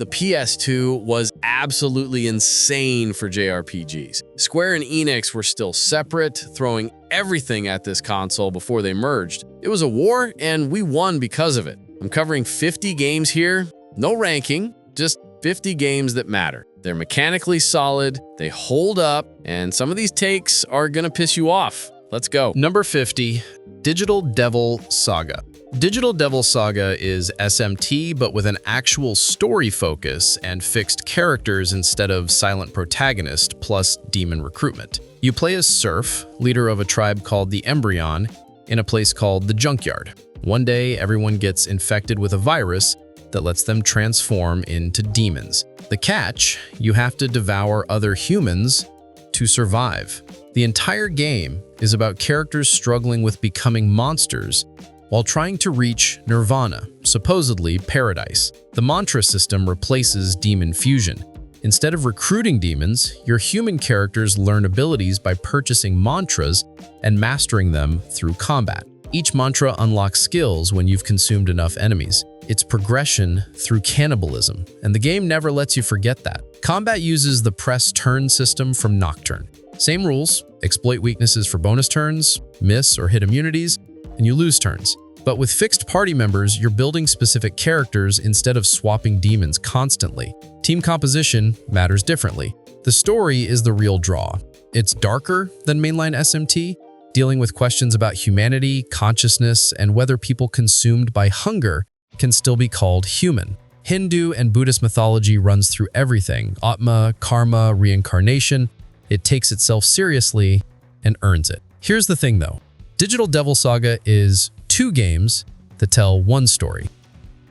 The PS2 was absolutely insane for JRPGs. Square and Enix were still separate, throwing everything at this console before they merged. It was a war, and we won because of it. I'm covering 50 games here, no ranking, just 50 games that matter. They're mechanically solid, they hold up, and some of these takes are gonna piss you off. Let's go. Number 50, Digital Devil Saga. Digital Devil Saga is SMT, but with an actual story focus and fixed characters instead of silent protagonist plus demon recruitment. You play as Serf, leader of a tribe called the Embryon, in a place called the Junkyard. One day, everyone gets infected with a virus that lets them transform into demons. The catch, you have to devour other humans to survive. The entire game is about characters struggling with becoming monsters while trying to reach nirvana, supposedly paradise. The mantra system replaces demon fusion. Instead of recruiting demons, your human characters learn abilities by purchasing mantras and mastering them through combat. Each mantra unlocks skills when you've consumed enough enemies. It's progression through cannibalism, and the game never lets you forget that. Combat uses the press turn system from Nocturne. Same rules, exploit weaknesses for bonus turns, miss or hit immunities, and you lose turns. But with fixed party members, you're building specific characters instead of swapping demons constantly. Team composition matters differently. The story is the real draw. It's darker than mainline SMT, dealing with questions about humanity, consciousness, and whether people consumed by hunger can still be called human. Hindu and Buddhist mythology runs through everything: Atma, karma, reincarnation. It takes itself seriously and earns it. Here's the thing though. Digital Devil Saga is 2 games that tell one story.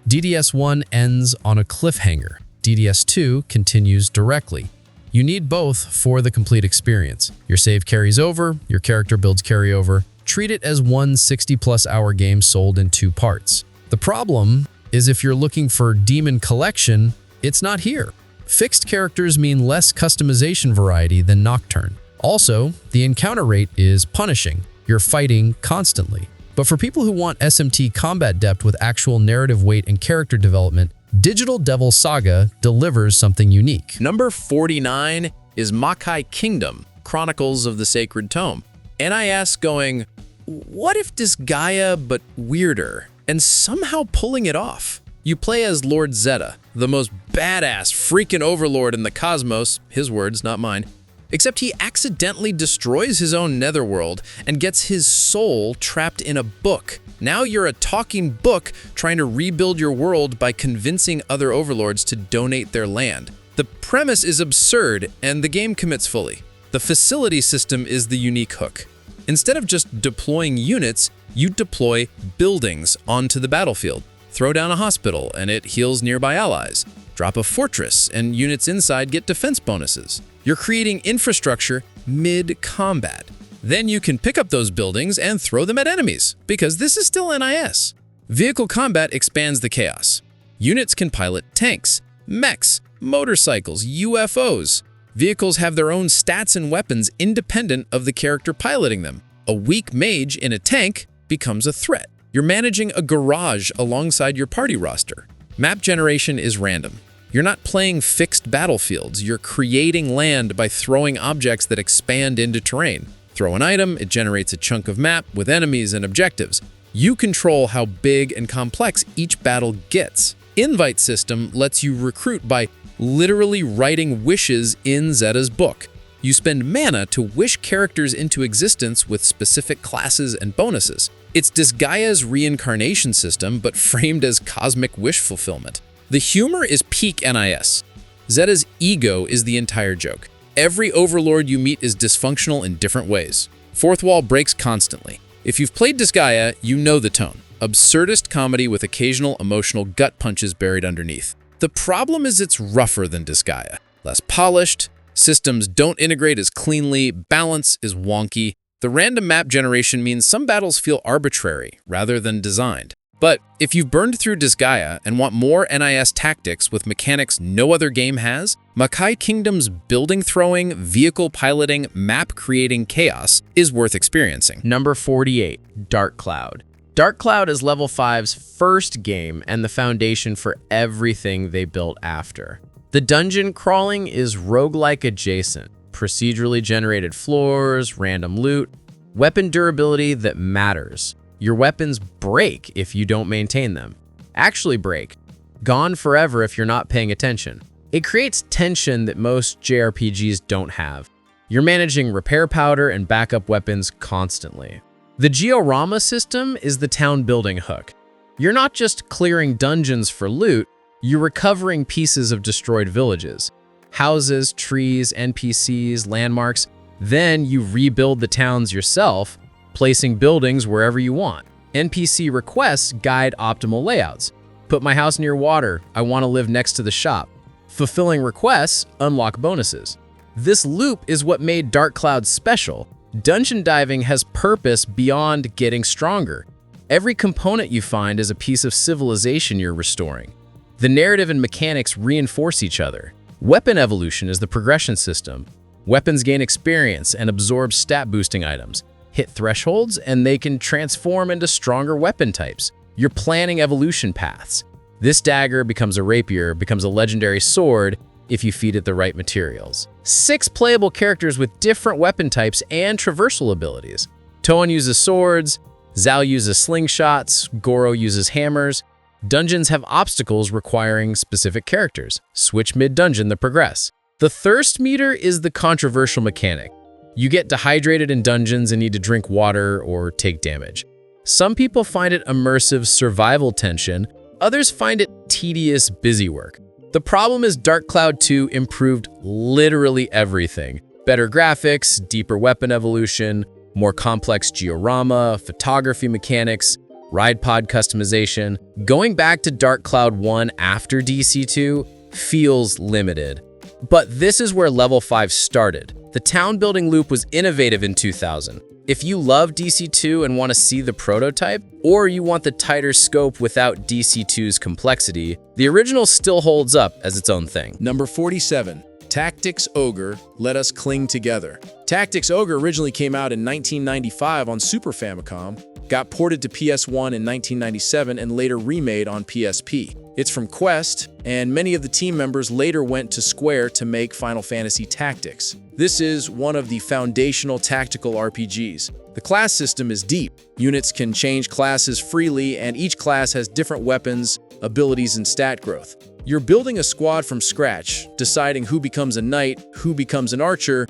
DDS1 ends on a cliffhanger. DDS2 continues directly. You need both for the complete experience. Your save carries over, your character builds carryover. Treat it as one 60+ hour game sold in 2 parts. The problem is if you're looking for Demon Collection, it's not here. Fixed characters mean less customization variety than Nocturne. Also, the encounter rate is punishing. You're fighting constantly. But for people who want SMT combat depth with actual narrative weight and character development, Digital Devil Saga delivers something unique. Number 49 is Makai Kingdom, Chronicles of the Sacred Tome. NIS going, what if Disgaea but weirder, and somehow pulling it off? You play as Lord Zeta, the most badass freaking overlord in the cosmos, his words, not mine, except he accidentally destroys his own netherworld and gets his soul trapped in a book. Now you're a talking book trying to rebuild your world by convincing other overlords to donate their land. The premise is absurd, and the game commits fully. The facility system is the unique hook. Instead of just deploying units, you deploy buildings onto the battlefield. Throw down a hospital, and it heals nearby allies. Drop a fortress, and units inside get defense bonuses. You're creating infrastructure mid-combat. Then you can pick up those buildings and throw them at enemies, because this is still NIS. Vehicle combat expands the chaos. Units can pilot tanks, mechs, motorcycles, UFOs. Vehicles have their own stats and weapons independent of the character piloting them. A weak mage in a tank becomes a threat. You're managing a garage alongside your party roster. Map generation is random. You're not playing fixed battlefields. You're creating land by throwing objects that expand into terrain. Throw an item, it generates a chunk of map with enemies and objectives. You control how big and complex each battle gets. Invite system lets you recruit by literally writing wishes in Zeta's book. You spend mana to wish characters into existence with specific classes and bonuses. It's Disgaea's reincarnation system, but framed as cosmic wish fulfillment. The humor is peak NIS. Zeta's ego is the entire joke. Every overlord you meet is dysfunctional in different ways. Fourth wall breaks constantly. If you've played Disgaea, you know the tone. Absurdist comedy with occasional emotional gut punches buried underneath. The problem is it's rougher than Disgaea. Less polished, systems don't integrate as cleanly, balance is wonky. The random map generation means some battles feel arbitrary rather than designed. But if you've burned through Disgaea and want more NIS tactics with mechanics no other game has, Makai Kingdom's building throwing, vehicle piloting, map creating chaos is worth experiencing. Number 48, Dark Cloud. Dark Cloud is Level 5's first game and the foundation for everything they built after. The dungeon crawling is roguelike adjacent, procedurally generated floors, random loot, weapon durability that matters. Your weapons break if you don't maintain them. Actually break. Gone forever if you're not paying attention. It creates tension that most JRPGs don't have. You're managing repair powder and backup weapons constantly. The Georama system is the town building hook. You're not just clearing dungeons for loot, you're recovering pieces of destroyed villages. Houses, trees, NPCs, landmarks. Then you rebuild the towns yourself, placing buildings wherever you want. NPC requests guide optimal layouts. Put my house near water, I want to live next to the shop. Fulfilling requests unlock bonuses. This loop is what made Dark Cloud special. Dungeon diving has purpose beyond getting stronger. Every component you find is a piece of civilization you're restoring. The narrative and mechanics reinforce each other. Weapon evolution is the progression system. Weapons gain experience and absorb stat-boosting items. Hit thresholds and they can transform into stronger weapon types. You're planning evolution paths. This dagger becomes a rapier, becomes a legendary sword if you feed it the right materials. 6 playable characters with different weapon types and traversal abilities. Toan uses swords, Zhao uses slingshots, Goro uses hammers. Dungeons have obstacles requiring specific characters. Switch mid-dungeon to progress. The thirst meter is the controversial mechanic. You get dehydrated in dungeons and need to drink water or take damage. Some people find it immersive survival tension, others find it tedious busy work. The problem is Dark Cloud 2 improved literally everything. Better graphics, deeper weapon evolution, more complex georama, photography mechanics, ride pod customization. Going back to Dark Cloud 1 after DC2 feels limited. But this is where Level 5 started. The town building loop was innovative in 2000. If you love DC2 and want to see the prototype, or you want the tighter scope without DC2's complexity, the original still holds up as its own thing. Number 47, Tactics Ogre, Let Us Cling Together. Tactics Ogre originally came out in 1995 on Super Famicom, got ported to PS1 in 1997, and later remade on PSP. It's from Quest, and many of the team members later went to Square to make Final Fantasy Tactics. This is one of the foundational tactical RPGs. The class system is deep. Units can change classes freely, and each class has different weapons, abilities, and stat growth. You're building a squad from scratch, deciding who becomes a knight, who becomes an archer,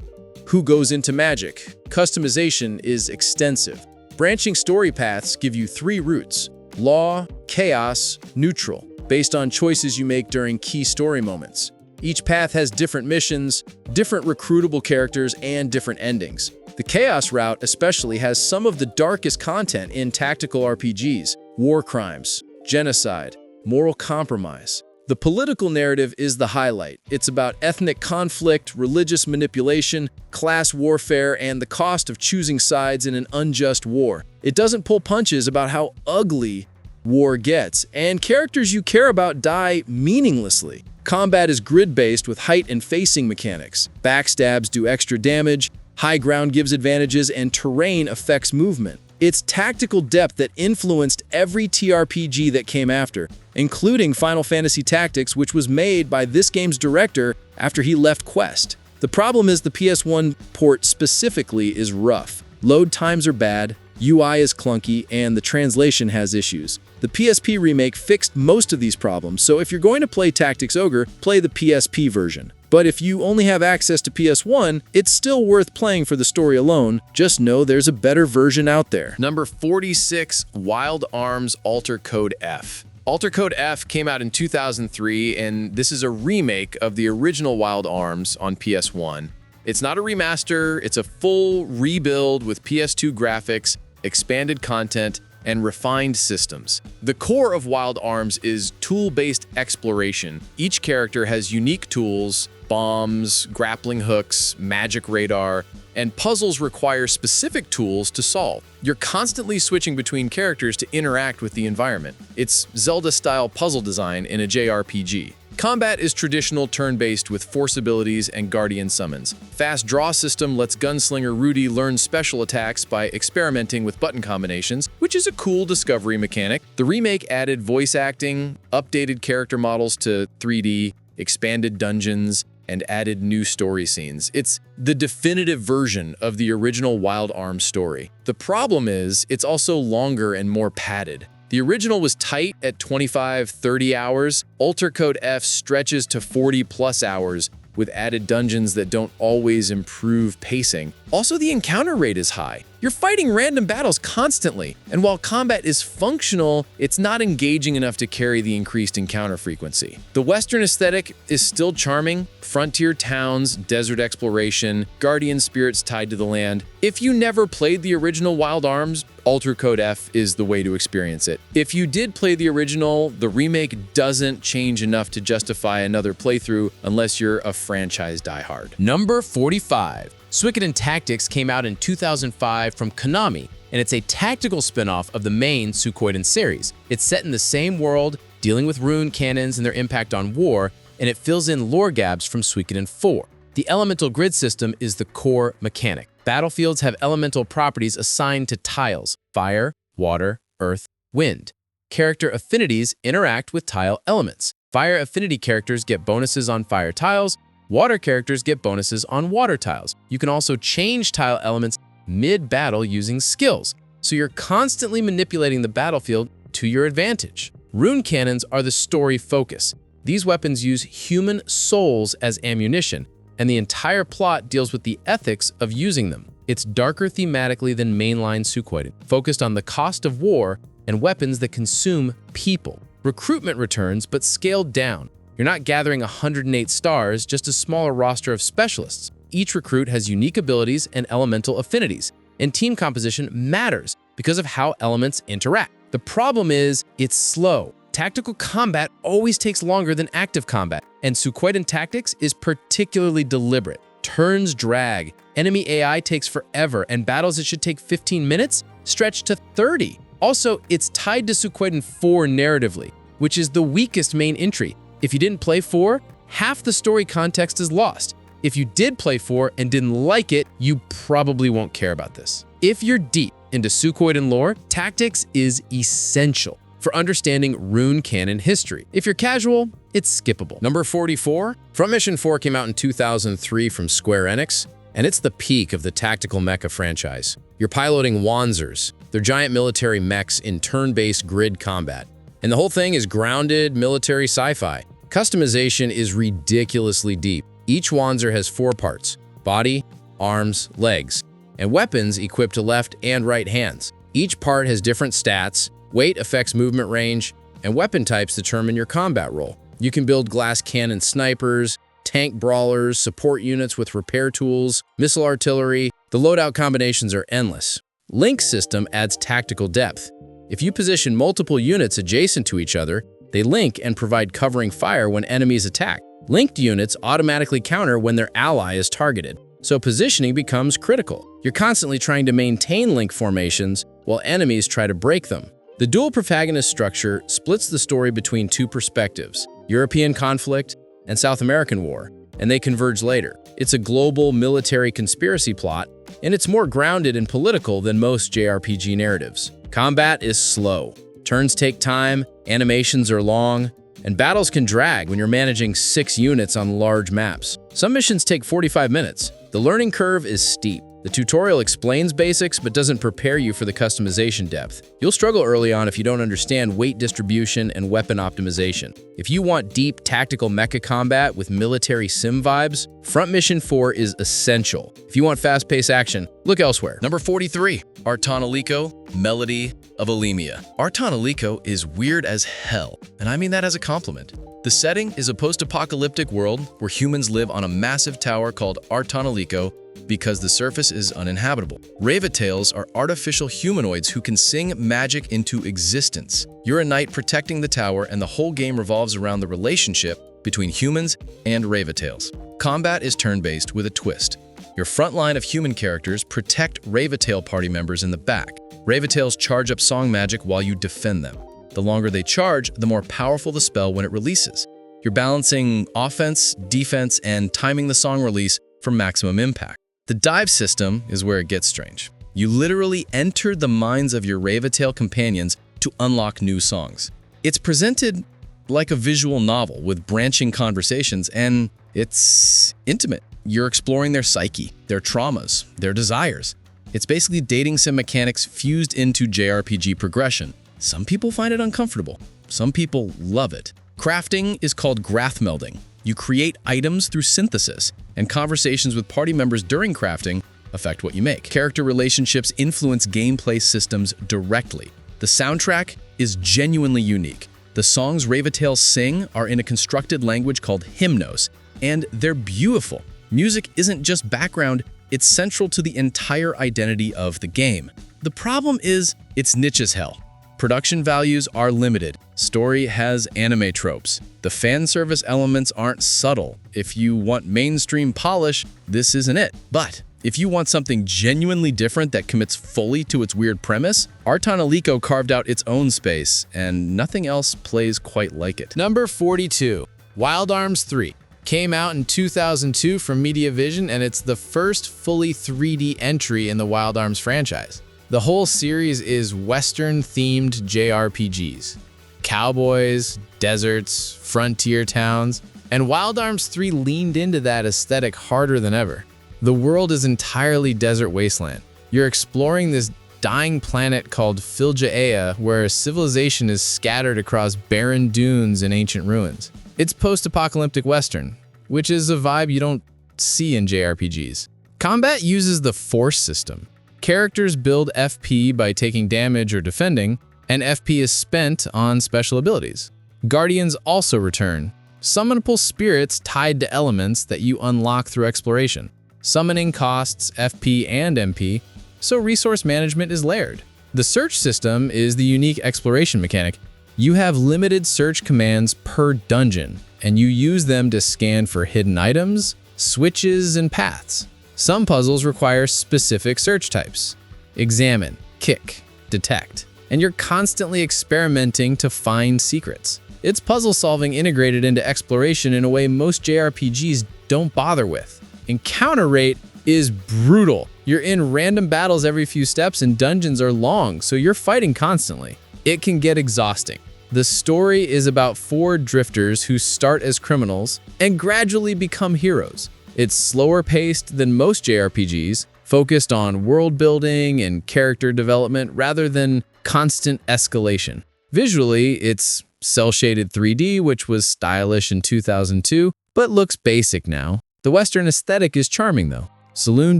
who goes into magic. Customization is extensive. Branching story paths give you 3 routes: law, chaos, neutral, based on choices you make during key story moments. Each path has different missions, different recruitable characters, and different endings. The Chaos route especially has some of the darkest content in tactical RPGs: war crimes, genocide, moral compromise. The political narrative is the highlight. It's about ethnic conflict, religious manipulation, class warfare, and the cost of choosing sides in an unjust war. It doesn't pull punches about how ugly war gets, and characters you care about die meaninglessly. Combat is grid-based with height and facing mechanics. Backstabs do extra damage, high ground gives advantages, and terrain affects movement. It's tactical depth that influenced every TRPG that came after, including Final Fantasy Tactics, which was made by this game's director after he left Quest. The problem is the PS1 port specifically is rough. Load times are bad, UI is clunky, and the translation has issues. The PSP remake fixed most of these problems, so if you're going to play Tactics Ogre, play the PSP version. But if you only have access to PS1, it's still worth playing for the story alone. Just know there's a better version out there. Number 46, Wild Arms Alter Code F. Alter Code F came out in 2003, and this is a remake of the original Wild Arms on PS1. It's not a remaster, it's a full rebuild with PS2 graphics, expanded content, and refined systems. The core of Wild Arms is tool-based exploration. Each character has unique tools, bombs, grappling hooks, magic radar, and puzzles require specific tools to solve. You're constantly switching between characters to interact with the environment. It's Zelda-style puzzle design in a JRPG. Combat is traditional turn-based with force abilities and guardian summons. Fast draw system lets gunslinger Rudy learn special attacks by experimenting with button combinations, which is a cool discovery mechanic. The remake added voice acting, updated character models to 3D, expanded dungeons, and added new story scenes. It's the definitive version of the original Wild Arms story. The problem is, it's also longer and more padded. The original was tight at 25-30 hours. Alter Code F stretches to 40+ hours with added dungeons that don't always improve pacing. Also, the encounter rate is high. You're fighting random battles constantly, and while combat is functional, it's not engaging enough to carry the increased encounter frequency. The Western aesthetic is still charming: frontier towns, desert exploration, guardian spirits tied to the land. If you never played the original Wild Arms, Alter Code F is the way to experience it. If you did play the original, the remake doesn't change enough to justify another playthrough unless you're a franchise diehard. Number 45. Suikoden Tactics came out in 2005 from Konami, and it's a tactical spin-off of the main Suikoden series. It's set in the same world, dealing with rune cannons and their impact on war, and it fills in lore gaps from Suikoden IV. The elemental grid system is the core mechanic. Battlefields have elemental properties assigned to tiles: fire, water, earth, wind. Character affinities interact with tile elements. Fire affinity characters get bonuses on fire tiles. Water characters get bonuses on water tiles. You can also change tile elements mid-battle using skills, so you're constantly manipulating the battlefield to your advantage. Rune cannons are the story focus. These weapons use human souls as ammunition, and the entire plot deals with the ethics of using them. It's darker thematically than mainline Suikoden, focused on the cost of war and weapons that consume people. Recruitment returns, but scaled down. You're not gathering 108 stars, just a smaller roster of specialists. Each recruit has unique abilities and elemental affinities, and team composition matters because of how elements interact. The problem is, it's slow. Tactical combat always takes longer than active combat, and Suikoden Tactics is particularly deliberate. Turns drag, enemy AI takes forever, and battles that should take 15 minutes stretch to 30. Also, it's tied to Suikoden IV narratively, which is the weakest main entry. If you didn't play 4, half the story context is lost. If you did play 4 and didn't like it, you probably won't care about this. If you're deep into Suikoden lore, Tactics is essential for understanding rune canon history. If you're casual, it's skippable. Number 44. Front Mission 4 came out in 2003 from Square Enix, and it's the peak of the tactical mecha franchise. You're piloting Wanzers. They're giant military mechs in turn-based grid combat. And the whole thing is grounded military sci-fi. Customization is ridiculously deep. Each Wanzer has 4 parts: body, arms, legs, and weapons equipped to left and right hands. Each part has different stats, weight affects movement range, and weapon types determine your combat role. You can build glass cannon snipers, tank brawlers, support units with repair tools, missile artillery. The loadout combinations are endless. Link system adds tactical depth. If you position multiple units adjacent to each other, they link and provide covering fire when enemies attack. Linked units automatically counter when their ally is targeted, so positioning becomes critical. You're constantly trying to maintain link formations while enemies try to break them. The dual protagonist structure splits the story between 2 perspectives: European conflict and South American war, and they converge later. It's a global military conspiracy plot, and it's more grounded and political than most JRPG narratives. Combat is slow. Turns take time, animations are long, and battles can drag when you're managing 6 units on large maps. Some missions take 45 minutes. The learning curve is steep. The tutorial explains basics but doesn't prepare you for the customization depth. You'll struggle early on if you don't understand weight distribution and weapon optimization. If you want deep tactical mecha combat with military sim vibes, Front Mission 4 is essential. If you want fast-paced action, look elsewhere. Number 43. Tonelico, Melody of Elemia. Tonelico is weird as hell, and I mean that as a compliment. The setting is a post-apocalyptic world where humans live on a massive tower called Tonelico because the surface is uninhabitable. Ravatales are artificial humanoids who can sing magic into existence. You're a knight protecting the tower, and the whole game revolves around the relationship between humans and Ravatales. Combat is turn-based with a twist. Your front line of human characters protect Ravatale party members in the back. Ravatales charge up song magic while you defend them. The longer they charge, the more powerful the spell when it releases. You're balancing offense, defense, and timing the song release for maximum impact. The dive system is where it gets strange. You literally enter the minds of your Rave-a-Tale companions to unlock new songs. It's presented like a visual novel with branching conversations, and it's intimate. You're exploring their psyche, their traumas, their desires. It's basically dating sim mechanics fused into JRPG progression. Some people find it uncomfortable. Some people love it. Crafting is called graph melding. You create items through synthesis, and conversations with party members during crafting affect what you make. Character relationships influence gameplay systems directly. The soundtrack is genuinely unique. The songs Rave-a-Tale sing are in a constructed language called hymnos, and they're beautiful. Music isn't just background, it's central to the entire identity of the game. The problem is, it's niche as hell. Production values are limited. Story has anime tropes. The fan service elements aren't subtle. If you want mainstream polish, this isn't it. But if you want something genuinely different that commits fully to its weird premise, Tonelico carved out its own space, and nothing else plays quite like it. Number 42, Wild Arms III. Came out in 2002 from MediaVision, and it's the first fully 3D entry in the Wild Arms franchise. The whole series is Western-themed JRPGs. Cowboys, deserts, frontier towns, and Wild Arms 3 leaned into that aesthetic harder than ever. The world is entirely desert wasteland. You're exploring this dying planet called Disgaea, where civilization is scattered across barren dunes and ancient ruins. It's post-apocalyptic Western, which is a vibe you don't see in JRPGs. Combat uses the Force system. Characters build FP by taking damage or defending, and FP is spent on special abilities. Guardians also return, summonable spirits tied to elements that you unlock through exploration. Summoning costs FP and MP, so resource management is layered. The search system is the unique exploration mechanic. You have limited search commands per dungeon, and you use them to scan for hidden items, switches, and paths. Some puzzles require specific search types: examine, kick, detect, and you're constantly experimenting to find secrets. It's puzzle solving integrated into exploration in a way most JRPGs don't bother with. Encounter rate is brutal. You're in random battles every few steps, and dungeons are long, so you're fighting constantly. It can get exhausting. The story is about 4 drifters who start as criminals and gradually become heroes. It's slower paced than most JRPGs, focused on world building and character development rather than constant escalation. Visually, it's cel-shaded 3D, which was stylish in 2002, but looks basic now. The Western aesthetic is charming though. Saloon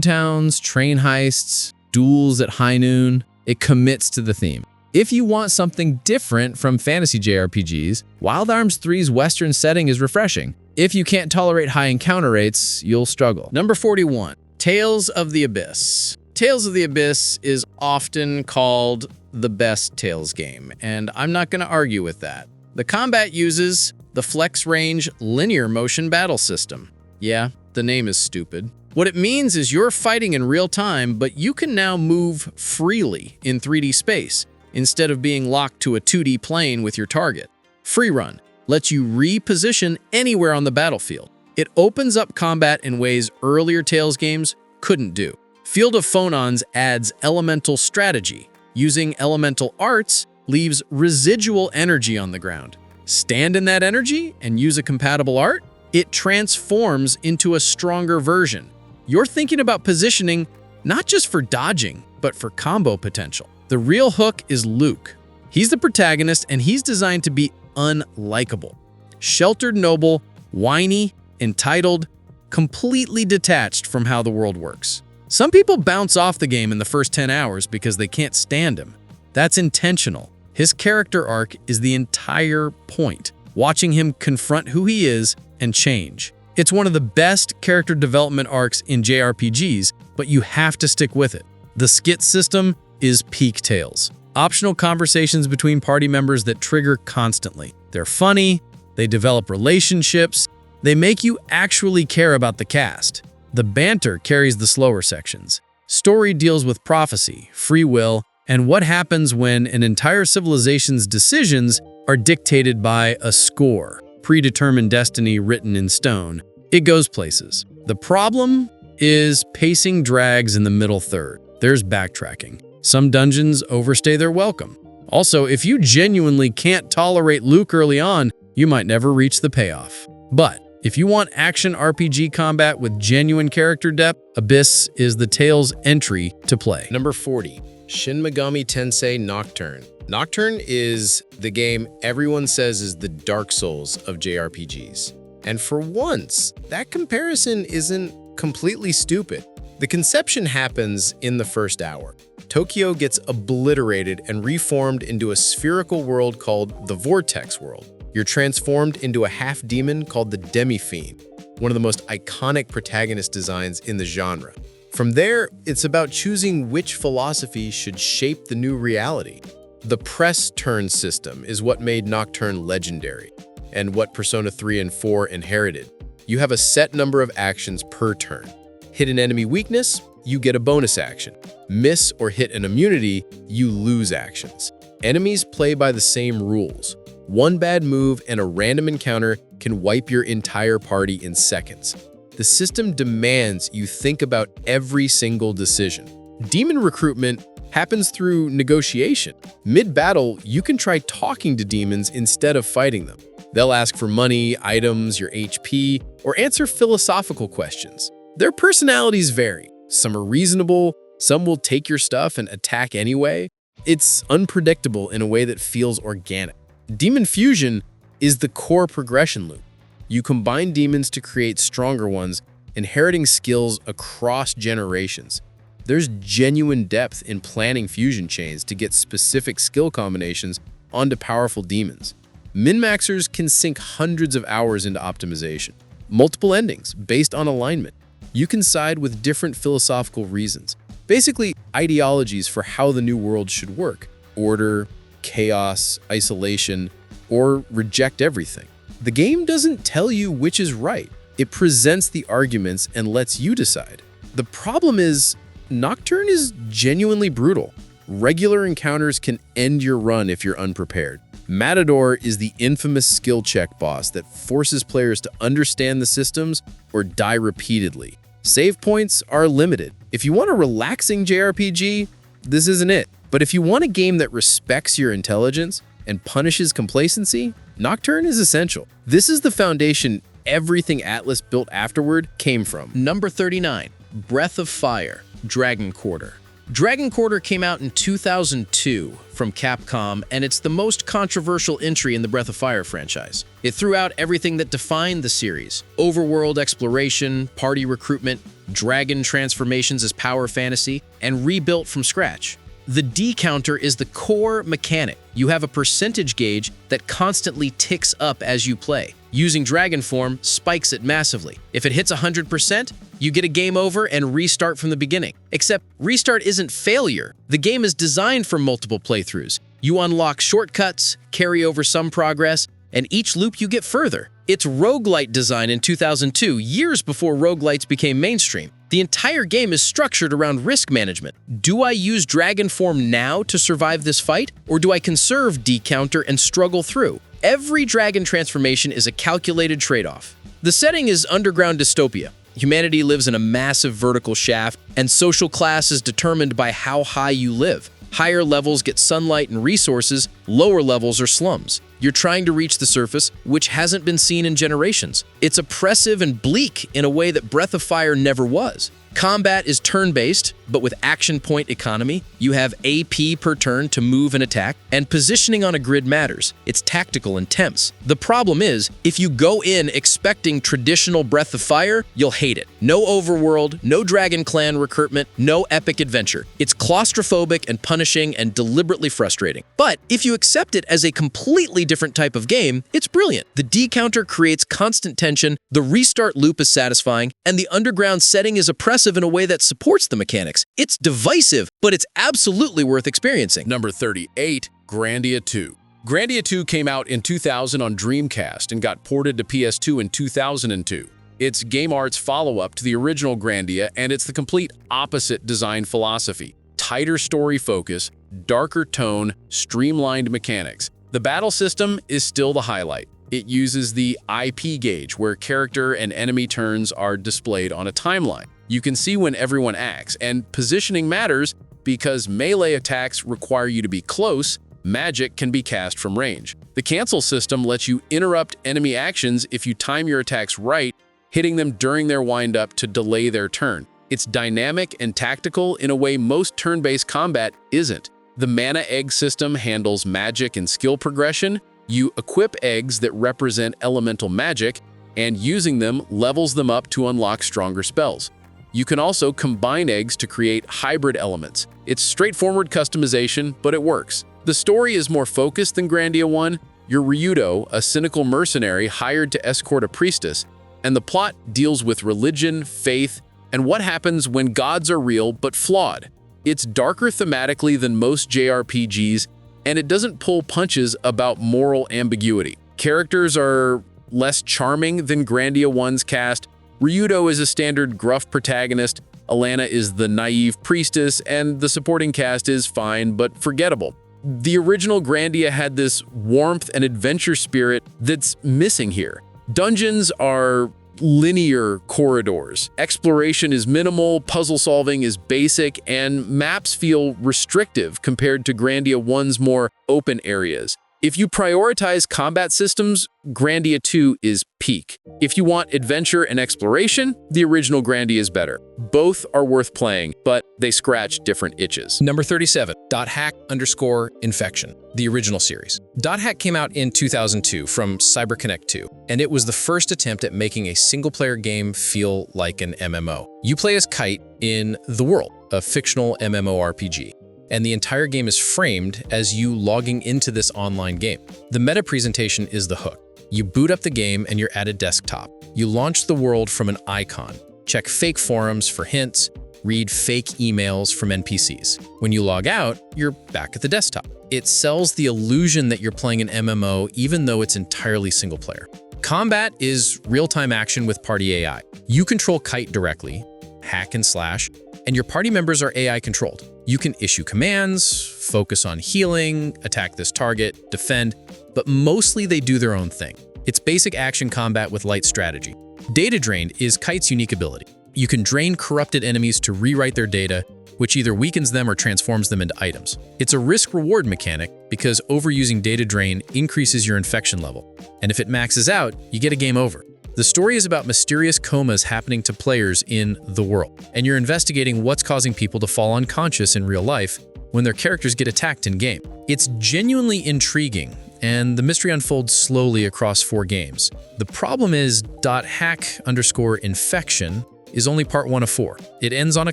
towns, train heists, duels at high noon. It commits to the theme. If you want something different from fantasy JRPGs, Wild Arms 3's Western setting is refreshing. If you can't tolerate high encounter rates, you'll struggle. Number 41, Tales of the Abyss. Tales of the Abyss is often called the best Tales game, and I'm not going to argue with that. The combat uses the flex range linear motion battle system. Yeah, the name is stupid. What it means is you're fighting in real time, but you can now move freely in 3D space instead of being locked to a 2D plane with your target. Free Run lets you reposition anywhere on the battlefield. It opens up combat in ways earlier Tales games couldn't do. Field of Phonons adds elemental strategy. Using elemental arts leaves residual energy on the ground. Stand in that energy and use a compatible art, it transforms into a stronger version. You're thinking about positioning not just for dodging, but for combo potential. The real hook is Luke. He's the protagonist, and he's designed to be unlikable. Sheltered noble, whiny, entitled, completely detached from how the world works. Some people bounce off the game in the first 10 hours because they can't stand him. That's intentional. His character arc is the entire point, watching him confront who he is and change. It's one of the best character development arcs in JRPGs, but you have to stick with it. The skit system is peak Tales. Optional conversations between party members that trigger constantly. They're funny, they develop relationships, they make you actually care about the cast. The banter carries the slower sections. Story deals with prophecy, free will, and what happens when an entire civilization's decisions are dictated by a score. predetermined destiny written in stone. It goes places. The problem is pacing drags in the middle third. There's backtracking. Some dungeons overstay their welcome. Also, if you genuinely can't tolerate Luke early on, you might never reach the payoff. But if you want action RPG combat with genuine character depth, Abyss is the Tale's entry to play. Number 40, Shin Megami Tensei Nocturne. Nocturne is the game everyone says is the Dark Souls of JRPGs. And for once, that comparison isn't completely stupid. The conception happens in the first hour. Tokyo gets obliterated and reformed into a spherical world called the Vortex World. You're transformed into a half-demon called the Demi-Fiend, one of the most iconic protagonist designs in the genre. From there, it's about choosing which philosophy should shape the new reality. The press turn system is what made Nocturne legendary, and what Persona 3 and 4 inherited. You have a set number of actions per turn. Hit an enemy weakness, you get a bonus action. Miss or hit an immunity, you lose actions. Enemies play by the same rules. One bad move and a random encounter can wipe your entire party in seconds. The system demands you think about every single decision. Demon recruitment happens through negotiation. Mid-battle, you can try talking to demons instead of fighting them. They'll ask for money, items, your HP, or answer philosophical questions. Their personalities vary. Some are reasonable, some will take your stuff and attack anyway. It's unpredictable in a way that feels organic. Demon fusion is the core progression loop. You combine demons to create stronger ones, inheriting skills across generations. There's genuine depth in planning fusion chains to get specific skill combinations onto powerful demons. Min-maxers can sink hundreds of hours into optimization. Multiple endings based on alignment. You can side with different philosophical reasons. Basically, ideologies for how the new world should work. Order, chaos, isolation, or reject everything. The game doesn't tell you which is right. It presents the arguments and lets you decide. The problem is, Nocturne is genuinely brutal. Regular encounters can end your run if you're unprepared. Matador is the infamous skill check boss that forces players to understand the systems or die repeatedly. Save points are limited. If you want a relaxing JRPG, this isn't it. But if you want a game that respects your intelligence and punishes complacency, Nocturne is essential. This is the foundation everything Atlas built afterward came from. Number 39, Breath of Fire, Dragon Quarter. Dragon Quarter came out in 2002 from Capcom, and it's the most controversial entry in the Breath of Fire franchise. It threw out everything that defined the series: overworld exploration, party recruitment, dragon transformations as power fantasy, and rebuilt from scratch. The D counter is the core mechanic. You have a percentage gauge that constantly ticks up as you play. Using dragon form spikes it massively. If it hits 100%, you get a game over and restart from the beginning. Except restart isn't failure. The game is designed for multiple playthroughs. You unlock shortcuts, carry over some progress, and each loop you get further. It's roguelite design in 2002, years before roguelites became mainstream. The entire game is structured around risk management. Do I use dragon form now to survive this fight, or do I conserve D counter and struggle through? Every dragon transformation is a calculated trade-off. The setting is underground dystopia. Humanity lives in a massive vertical shaft, and social class is determined by how high you live. Higher levels get sunlight and resources, lower levels are slums. You're trying to reach the surface, which hasn't been seen in generations. It's oppressive and bleak in a way that Breath of Fire never was. Combat is turn-based, but with action point economy. You have AP per turn to move and attack, and positioning on a grid matters. It's tactical and tense. The problem is, if you go in expecting traditional Breath of Fire, you'll hate it. No overworld, no Dragon Clan recruitment, no epic adventure. It's claustrophobic and punishing and deliberately frustrating. But if you accept it as a completely different type of game, it's brilliant. The D counter creates constant tension, the restart loop is satisfying, and the underground setting is oppressive in a way that supports the mechanics. It's divisive, but it's absolutely worth experiencing. Number 38, Grandia II. Grandia II came out in 2000 on Dreamcast and got ported to PS2 in 2002. It's Game Art's follow-up to the original Grandia, and it's the complete opposite design philosophy. Tighter story focus, darker tone, streamlined mechanics. The battle system is still the highlight. It uses the IP gauge, where character and enemy turns are displayed on a timeline. You can see when everyone acts, and positioning matters because melee attacks require you to be close. Magic can be cast from range. The cancel system lets you interrupt enemy actions if you time your attacks right, hitting them during their windup to delay their turn. It's dynamic and tactical in a way most turn-based combat isn't. The mana egg system handles magic and skill progression. You equip eggs that represent elemental magic, and using them levels them up to unlock stronger spells. You can also combine eggs to create hybrid elements. It's straightforward customization, but it works. The story is more focused than Grandia 1. You're Ryudo, a cynical mercenary hired to escort a priestess, and the plot deals with religion, faith, and what happens when gods are real but flawed. It's darker thematically than most JRPGs, and it doesn't pull punches about moral ambiguity. Characters are less charming than Grandia 1's cast. Ryudo is a standard gruff protagonist, Alana is the naive priestess, and the supporting cast is fine but forgettable. The original Grandia had this warmth and adventure spirit that's missing here. Dungeons are linear corridors. Exploration is minimal, puzzle solving is basic, and maps feel restrictive compared to Grandia 1's more open areas. If you prioritize combat systems, Grandia 2 is peak. If you want adventure and exploration, the original Grandia is better. Both are worth playing, but they scratch different itches. Number 37, .hack_infection, the original series. .hack came out in 2002 from CyberConnect 2, and it was the first attempt at making a single-player game feel like an MMO. You play as Kite in The World, a fictional MMORPG. And the entire game is framed as you logging into this online game. The meta presentation is the hook. You boot up the game and you're at a desktop. You launch the world from an icon, check fake forums for hints, read fake emails from NPCs. When you log out, you're back at the desktop. It sells the illusion that you're playing an MMO even though it's entirely single player. Combat is real-time action with party AI. You control Kite directly, hack and slash, and your party members are AI controlled. You can issue commands, focus on healing, attack this target, defend, but mostly they do their own thing. It's basic action combat with light strategy. Data Drain is Kite's unique ability. You can drain corrupted enemies to rewrite their data, which either weakens them or transforms them into items. It's a risk-reward mechanic because overusing Data Drain increases your infection level, and if it maxes out, you get a game over. The story is about mysterious comas happening to players in The World, and you're investigating what's causing people to fall unconscious in real life when their characters get attacked in-game. It's genuinely intriguing, and the mystery unfolds slowly across 4 games. The problem is .hack_infection is only part 1 of 4. It ends on a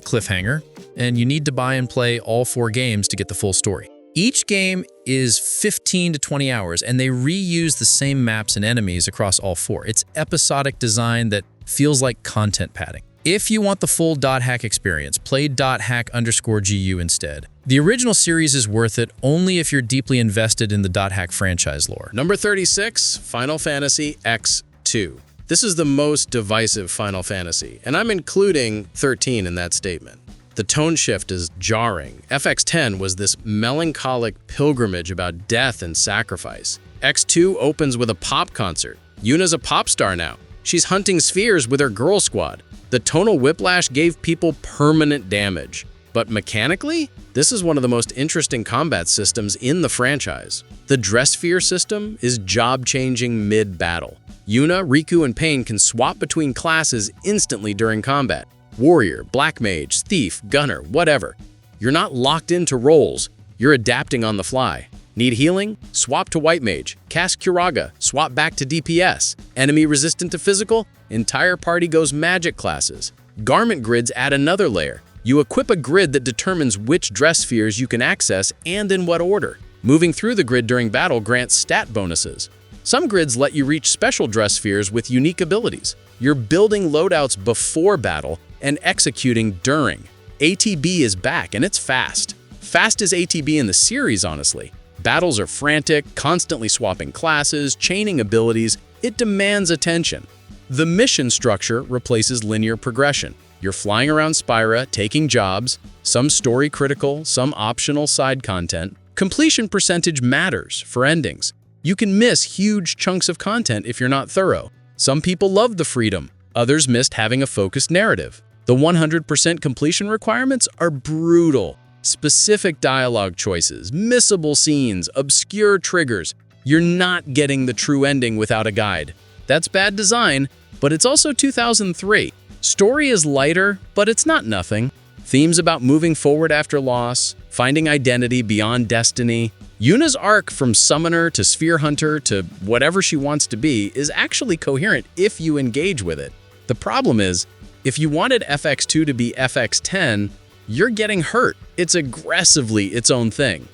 cliffhanger, and you need to buy and play all 4 games to get the full story. Each game is 15 to 20 hours, and they reuse the same maps and enemies across all 4. It's episodic design that feels like content padding. If you want the full .hack experience, play .hack_GU instead. The original series is worth it only if you're deeply invested in the .hack franchise lore. Number 36, Final Fantasy X2. This is the most divisive Final Fantasy, and I'm including 13 in that statement. The tone shift is jarring. FX10 was this melancholic pilgrimage about death and sacrifice. X2 opens with a pop concert. Yuna's a pop star now. She's hunting spheres with her girl squad. The tonal whiplash gave people permanent damage. But mechanically, this is one of the most interesting combat systems in the franchise. The dress sphere system is job-changing mid-battle. Yuna, Riku, and Pain can swap between classes instantly during combat. Warrior, Black Mage, Thief, Gunner, whatever. You're not locked into roles, you're adapting on the fly. Need healing? Swap to White Mage. Cast Curaga, swap back to DPS. Enemy resistant to physical? Entire party goes magic classes. Garment grids add another layer. You equip a grid that determines which dress spheres you can access and in what order. Moving through the grid during battle grants stat bonuses. Some grids let you reach special dress spheres with unique abilities. You're building loadouts before battle and executing during. ATB is back, and it's fast. Fast as ATB in the series, honestly. Battles are frantic, constantly swapping classes, chaining abilities. It demands attention. The mission structure replaces linear progression. You're flying around Spyra, taking jobs, some story critical, some optional side content. Completion percentage matters for endings. You can miss huge chunks of content if you're not thorough. Some people loved the freedom, others missed having a focused narrative. The 100% completion requirements are brutal. Specific dialogue choices, missable scenes, obscure triggers. You're not getting the true ending without a guide. That's bad design, but it's also 2003. Story is lighter, but it's not nothing. Themes about moving forward after loss, finding identity beyond destiny. Yuna's arc from summoner to sphere hunter to whatever she wants to be is actually coherent if you engage with it. The problem is, if you wanted FX2 to be FX10, you're getting hurt. It's aggressively its own thing.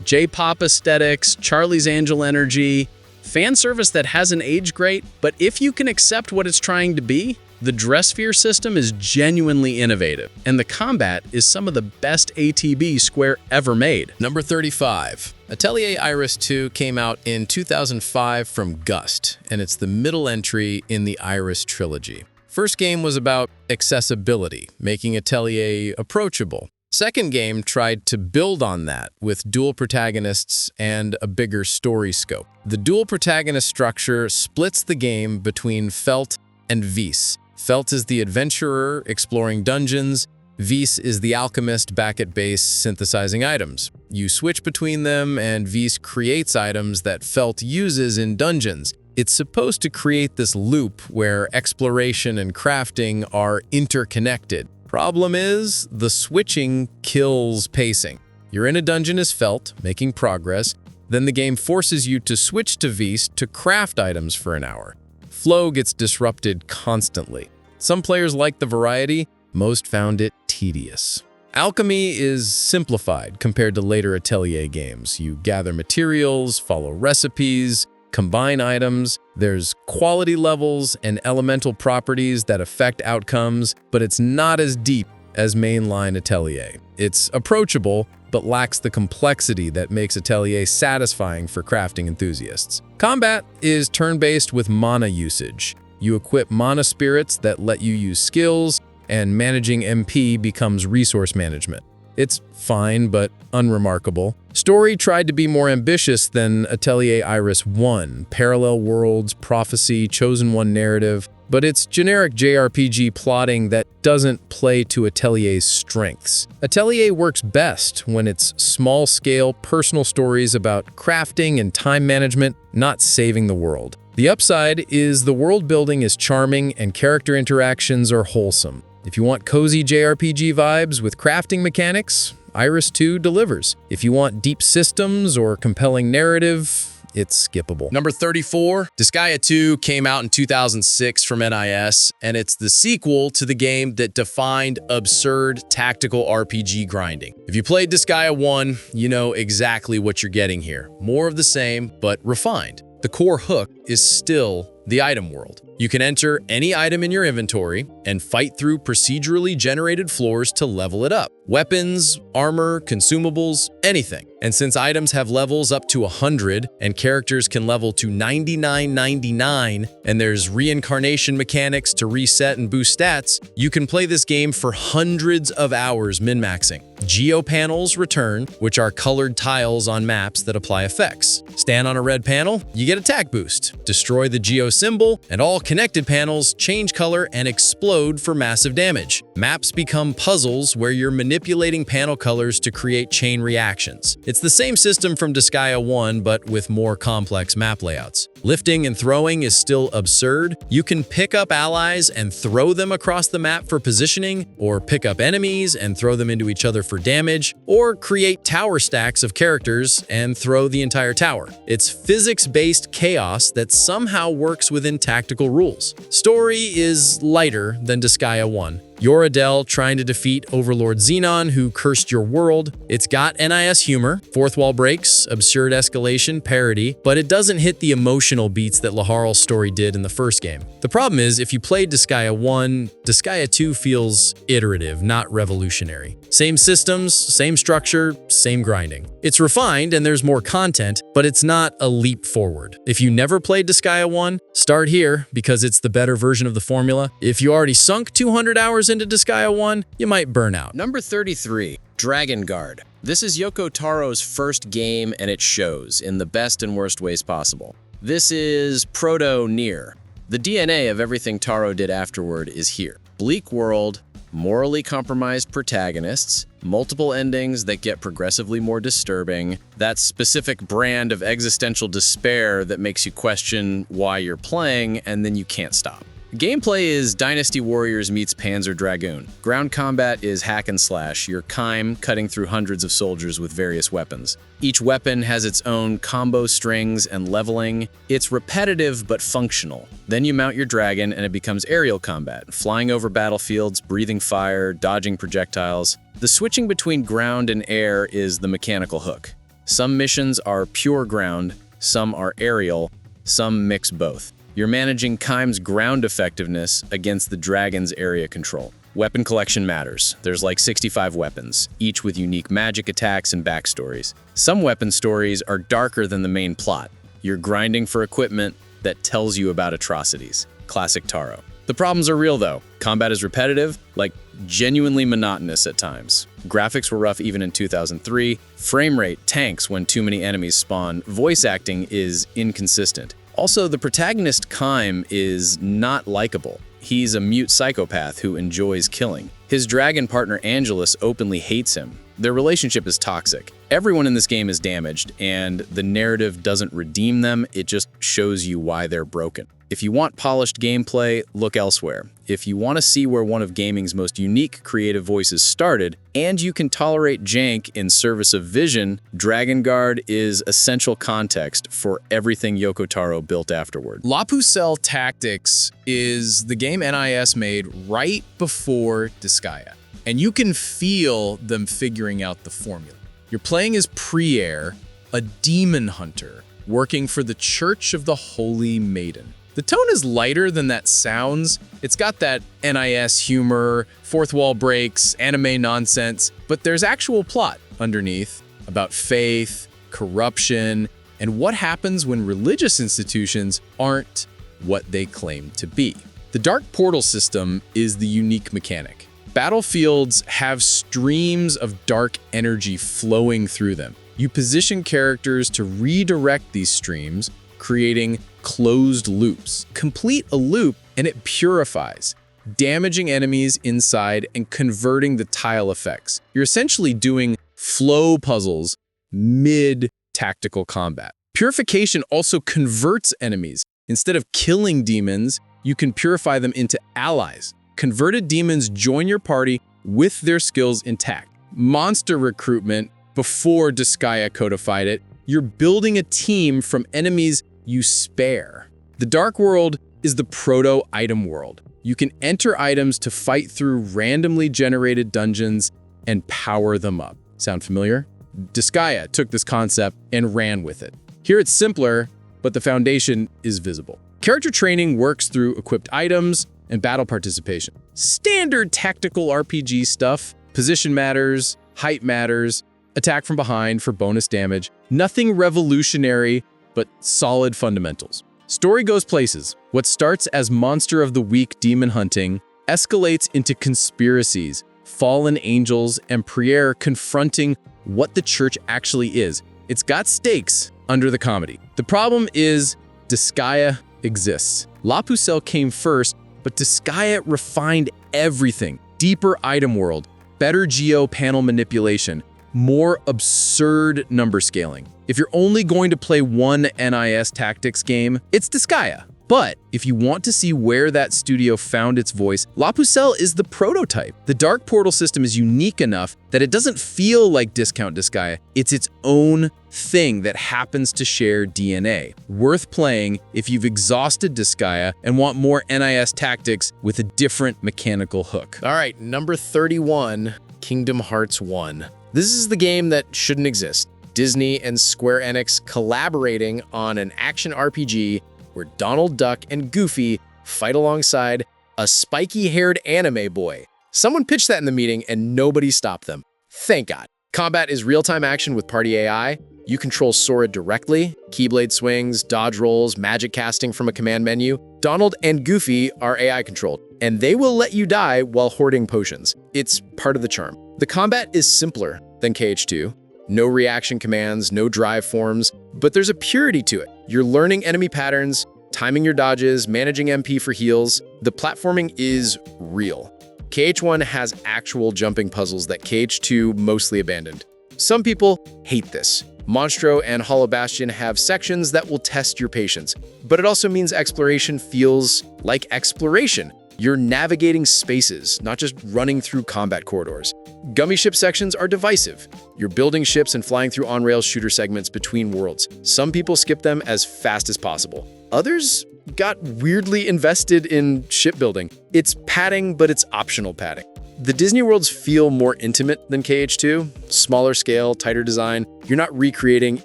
J-pop aesthetics, Charlie's Angel energy, fan service that hasn't aged great, but if you can accept what it's trying to be, the dress sphere system is genuinely innovative, and the combat is some of the best ATB Square ever made. Number 35. Atelier Iris 2 came out in 2005 from Gust, and it's the middle entry in the Iris trilogy. First game was about accessibility, making Atelier approachable. Second game tried to build on that with dual protagonists and a bigger story scope. The dual protagonist structure splits the game between Felt and Vis. Felt is the adventurer exploring dungeons. Vis is the alchemist back at base synthesizing items. You switch between them and Vis creates items that Felt uses in dungeons. It's supposed to create this loop where exploration and crafting are interconnected. Problem is, the switching kills pacing. You're in a dungeon as Felt, making progress, then the game forces you to switch to Vis to craft items for an hour. Flow gets disrupted constantly. Some players like the variety, most found it tedious. Alchemy is simplified compared to later Atelier games. You gather materials, follow recipes, combine items. There's quality levels and elemental properties that affect outcomes, but it's not as deep as mainline Atelier. It's approachable, but lacks the complexity that makes Atelier satisfying for crafting enthusiasts. Combat is turn-based with mana usage. You equip mana spirits that let you use skills, and managing MP becomes resource management. It's fine, but unremarkable. Story tried to be more ambitious than Atelier Iris 1, parallel worlds, prophecy, chosen one narrative, but it's generic JRPG plotting that doesn't play to Atelier's strengths. Atelier works best when it's small-scale, personal stories about crafting and time management, not saving the world. The upside is the world building is charming and character interactions are wholesome. If you want cozy JRPG vibes with crafting mechanics, Iris 2 delivers. If you want deep systems or compelling narrative, it's skippable. Number 34, Disgaea 2 came out in 2006 from NIS, and it's the sequel to the game that defined absurd tactical RPG grinding. If you played Disgaea 1, you know exactly what you're getting here. More of the same, but refined. The core hook is still the item world. You can enter any item in your inventory and fight through procedurally generated floors to level it up. Weapons, armor, consumables, anything. And since items have levels up to 100 and characters can level to 99.99 and there's reincarnation mechanics to reset and boost stats, you can play this game for hundreds of hours min-maxing. Geo panels return, which are colored tiles on maps that apply effects. Stand on a red panel, you get attack boost. Destroy the Geo symbol, and all connected panels change color and explode for massive damage. Maps become puzzles where you're manipulating panel colors to create chain reactions. It's the same system from Disgaea 1, but with more complex map layouts. Lifting and throwing is still absurd. You can pick up allies and throw them across the map for positioning, or pick up enemies and throw them into each other for damage, or create tower stacks of characters and throw the entire tower. It's physics-based chaos that somehow works within tactical rules. Story is lighter than Disgaea 1. You're Adele trying to defeat Overlord Xenon, who cursed your world. It's got NIS humor, fourth wall breaks, absurd escalation, parody, but it doesn't hit the emotional beats that Laharl's story did in the first game. The problem is, if you played Disgaea 1, Disgaea 2 feels iterative, not revolutionary. Same systems, same structure, same grinding. It's refined and there's more content, but it's not a leap forward. If you never played Disgaea 1, start here because it's the better version of the formula. If you already sunk 200 hours into Disgaea 1, you might burn out. Number 33, Drakengard. This is Yoko Taro's first game, and it shows in the best and worst ways possible. This is proto-Nier. The DNA of everything Taro did afterward is here. Bleak world, morally compromised protagonists, multiple endings that get progressively more disturbing, that specific brand of existential despair that makes you question why you're playing, and then you can't stop. Gameplay is Dynasty Warriors meets Panzer Dragoon. Ground combat is hack and slash, your Khemia cutting through hundreds of soldiers with various weapons. Each weapon has its own combo strings and leveling. It's repetitive but functional. Then you mount your dragon and it becomes aerial combat, flying over battlefields, breathing fire, dodging projectiles. The switching between ground and air is the mechanical hook. Some missions are pure ground, some are aerial, some mix both. You're managing Khemia's ground effectiveness against the dragon's area control. Weapon collection matters. There's like 65 weapons, each with unique magic attacks and backstories. Some weapon stories are darker than the main plot. You're grinding for equipment that tells you about atrocities. Classic Taro. The problems are real though. Combat is repetitive, like genuinely monotonous at times. Graphics were rough even in 2003. Frame rate tanks when too many enemies spawn. Voice acting is inconsistent. Also, the protagonist Khemia is not likable. He's a mute psychopath who enjoys killing. His dragon partner Angelus openly hates him. Their relationship is toxic. Everyone in this game is damaged, and the narrative doesn't redeem them, it just shows you why they're broken. If you want polished gameplay, look elsewhere. If you want to see where one of gaming's most unique creative voices started, and you can tolerate jank in service of vision, Drakengard is essential context for everything Yoko Taro built afterward. Pucelle Tactics is the game NIS made right before Disgaea, and you can feel them figuring out the formula. You're playing as Priere, a demon hunter, working for the Church of the Holy Maiden. The tone is lighter than that sounds. It's got that NIS humor, fourth wall breaks, anime nonsense, but there's actual plot underneath about faith, corruption, and what happens when religious institutions aren't what they claim to be. The Dark Portal system is the unique mechanic. Battlefields have streams of dark energy flowing through them. You position characters to redirect these streams, creating closed loops. Complete a loop and it purifies, damaging enemies inside and converting the tile effects. You're essentially doing flow puzzles mid-tactical combat. Purification also converts enemies. Instead of killing demons, you can purify them into allies. Converted demons join your party with their skills intact. Monster recruitment, before Disgaea codified it, you're building a team from enemies you spare. The Dark World is the proto-item world. You can enter items to fight through randomly generated dungeons and power them up. Sound familiar? Disgaea took this concept and ran with it. Here it's simpler, but the foundation is visible. Character training works through equipped items and battle participation. Standard tactical RPG stuff. Position matters, height matters, attack from behind for bonus damage. Nothing revolutionary, but solid fundamentals. Story goes places. What starts as monster of the week demon hunting escalates into conspiracies, fallen angels, and Priere confronting what the church actually is. It's got stakes under the comedy. The problem is Disgaea exists. Pucelle came first, but Disgaea refined everything. Deeper item world, better geo panel manipulation, more absurd number scaling. If you're only going to play one NIS Tactics game, it's Disgaea. But if you want to see where that studio found its voice, Pucelle is the prototype. The Dark Portal system is unique enough that it doesn't feel like Discount Disgaea. It's its own thing that happens to share DNA. Worth playing if you've exhausted Disgaea and want more NIS Tactics with a different mechanical hook. All right, number 31, Kingdom Hearts 1. This is the game that shouldn't exist. Disney and Square Enix collaborating on an action RPG where Donald Duck and Goofy fight alongside a spiky-haired anime boy. Someone pitched that in the meeting and nobody stopped them. Thank God. Combat is real-time action with party AI. You control Sora directly, keyblade swings, dodge rolls, magic casting from a command menu. Donald and Goofy are AI controlled, and they will let you die while hoarding potions. It's part of the charm. The combat is simpler than KH2. No reaction commands, no drive forms, but there's a purity to it. You're learning enemy patterns, timing your dodges, managing MP for heals. The platforming is real. KH1 has actual jumping puzzles that KH2 mostly abandoned. Some people hate this. Monstro and Hollow Bastion have sections that will test your patience, but it also means exploration feels like exploration. You're navigating spaces, not just running through combat corridors. Gummy ship sections are divisive. You're building ships and flying through on-rails shooter segments between worlds. Some people skip them as fast as possible. Others got weirdly invested in shipbuilding. It's padding, but it's optional padding. The Disney worlds feel more intimate than KH2, smaller scale, tighter design. You're not recreating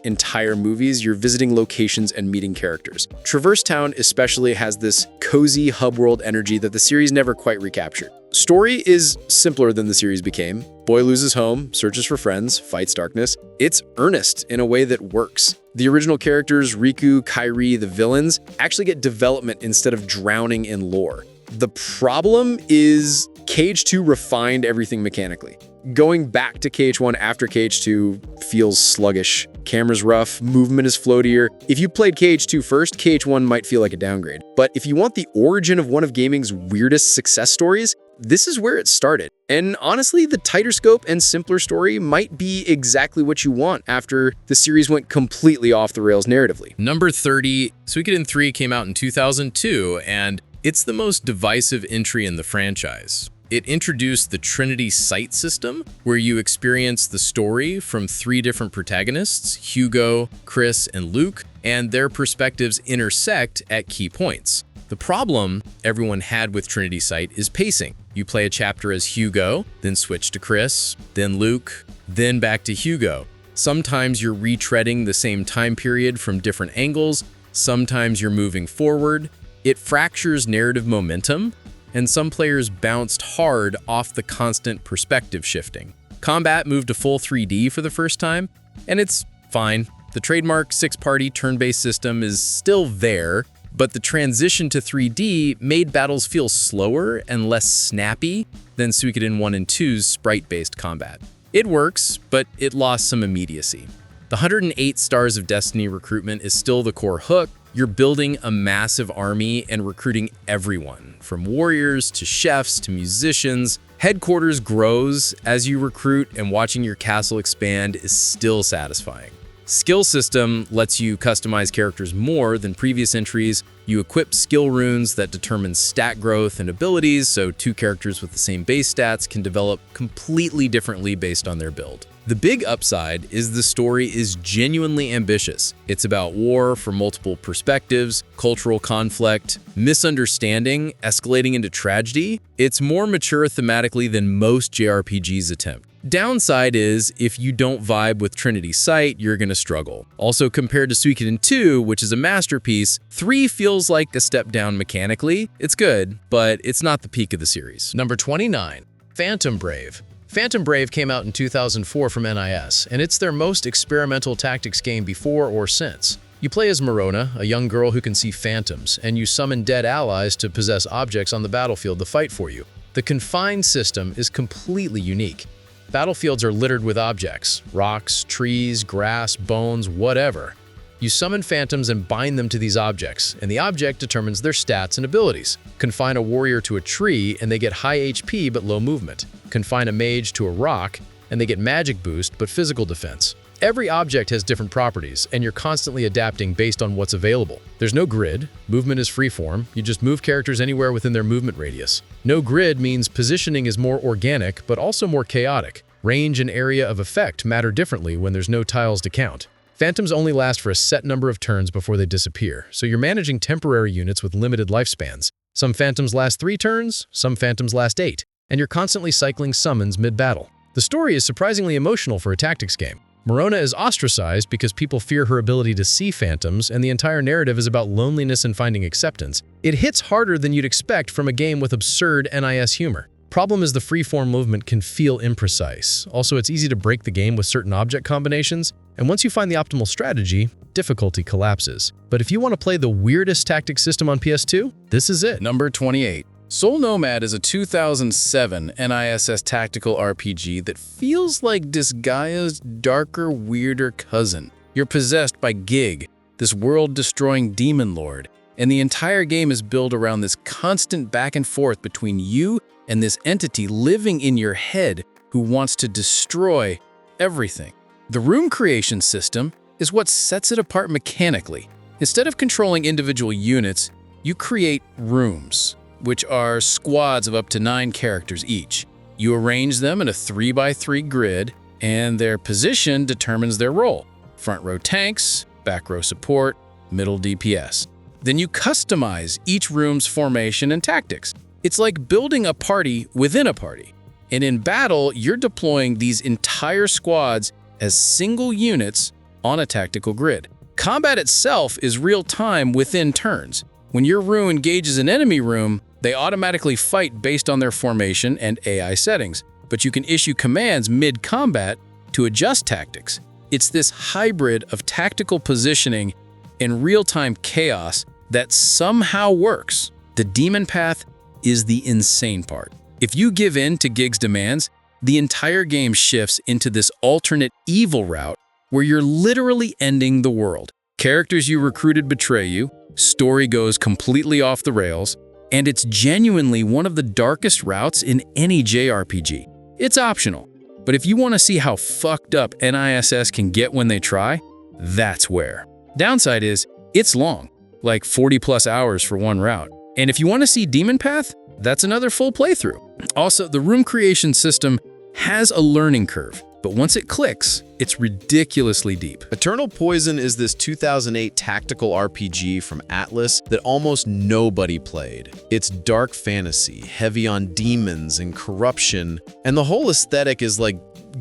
entire movies, you're visiting locations and meeting characters. Traverse Town especially has this cozy hub world energy that the series never quite recaptured. Story is simpler than the series became. Boy loses home, searches for friends, fights darkness. It's earnest in a way that works. The original characters, Riku, Kairi, the villains, actually get development instead of drowning in lore. The problem is KH2 refined everything mechanically. Going back to KH1 after KH2 feels sluggish. Camera's rough, movement is floatier. If you played KH2 first, KH1 might feel like a downgrade. But if you want the origin of one of gaming's weirdest success stories, this is where it started. And honestly, the tighter scope and simpler story might be exactly what you want after the series went completely off the rails narratively. Number 30, Suikoden III came out in 2002, and it's the most divisive entry in the franchise. It introduced the Trinity Sight system, where you experience the story from 3 different protagonists, Hugo, Chris, and Luke, and their perspectives intersect at key points. The problem everyone had with Trinity Sight is pacing. You play a chapter as Hugo, then switch to Chris, then Luke, then back to Hugo. Sometimes you're retreading the same time period from different angles, sometimes you're moving forward. It fractures narrative momentum, and some players bounced hard off the constant perspective shifting. Combat moved to full 3D for the first time, and it's fine. The trademark 6-party turn-based system is still there, but the transition to 3D made battles feel slower and less snappy than Suikoden 1 and 2's sprite-based combat. It works, but it lost some immediacy. The 108 Stars of Destiny recruitment is still the core hook. You're building a massive army and recruiting everyone, from warriors to chefs to musicians. Headquarters grows as you recruit, and watching your castle expand is still satisfying. Skill system lets you customize characters more than previous entries. You equip skill runes that determine stat growth and abilities, so 2 characters with the same base stats can develop completely differently based on their build. The big upside is the story is genuinely ambitious. It's about war from multiple perspectives, cultural conflict, misunderstanding, escalating into tragedy. It's more mature thematically than most JRPGs attempt. Downside is, if you don't vibe with Trinity Sight, you're gonna struggle. Also, compared to Suikoden 2, which is a masterpiece, 3 feels like a step down mechanically. It's good, but it's not the peak of the series. Number 29, Phantom Brave. Phantom Brave came out in 2004 from NIS, and it's their most experimental tactics game before or since. You play as Marona, a young girl who can see phantoms, and you summon dead allies to possess objects on the battlefield to fight for you. The confined system is completely unique. Battlefields are littered with objects, rocks, trees, grass, bones, whatever. You summon phantoms and bind them to these objects, and the object determines their stats and abilities. Confine a warrior to a tree, and they get high HP but low movement. Confine a mage to a rock, and they get magic boost but physical defense. Every object has different properties, and you're constantly adapting based on what's available. There's no grid, movement is freeform, you just move characters anywhere within their movement radius. No grid means positioning is more organic, but also more chaotic. Range and area of effect matter differently when there's no tiles to count. Phantoms only last for a set number of turns before they disappear, so you're managing temporary units with limited lifespans. Some phantoms last 3 turns, some phantoms last 8, and you're constantly cycling summons mid-battle. The story is surprisingly emotional for a tactics game. Marona is ostracized because people fear her ability to see phantoms, and the entire narrative is about loneliness and finding acceptance. It hits harder than you'd expect from a game with absurd NIS humor. Problem is the freeform movement can feel imprecise. Also, it's easy to break the game with certain object combinations, and once you find the optimal strategy, difficulty collapses. But if you want to play the weirdest tactics system on PS2, this is it. Number 28. Soul Nomad is a 2007 NISS tactical RPG that feels like Disgaea's darker, weirder cousin. You're possessed by Gig, this world-destroying demon lord, and the entire game is built around this constant back and forth between you and this entity living in your head who wants to destroy everything. The room creation system is what sets it apart mechanically. Instead of controlling individual units, you create rooms, which are squads of up to 9 characters each. You arrange them in a 3x3 grid, and their position determines their role. Front row tanks, back row support, middle DPS. Then you customize each room's formation and tactics. It's like building a party within a party. And in battle, you're deploying these entire squads as single units on a tactical grid. Combat itself is real-time within turns. When your room engages an enemy room, they automatically fight based on their formation and AI settings, but you can issue commands mid-combat to adjust tactics. It's this hybrid of tactical positioning and real-time chaos that somehow works. The demon path is the insane part. If you give in to Gig's demands, the entire game shifts into this alternate evil route where you're literally ending the world. Characters you recruited betray you, story goes completely off the rails, and it's genuinely one of the darkest routes in any JRPG. It's optional, but if you want to see how fucked up NISS can get when they try, that's where. Downside is, it's long, like 40+ hours for one route. And if you want to see Demon Path, that's another full playthrough. Also, the room creation system has a learning curve, but once it clicks, it's ridiculously deep. Eternal Poison is this 2008 tactical RPG from Atlas that almost nobody played. It's dark fantasy, heavy on demons and corruption, and the whole aesthetic is like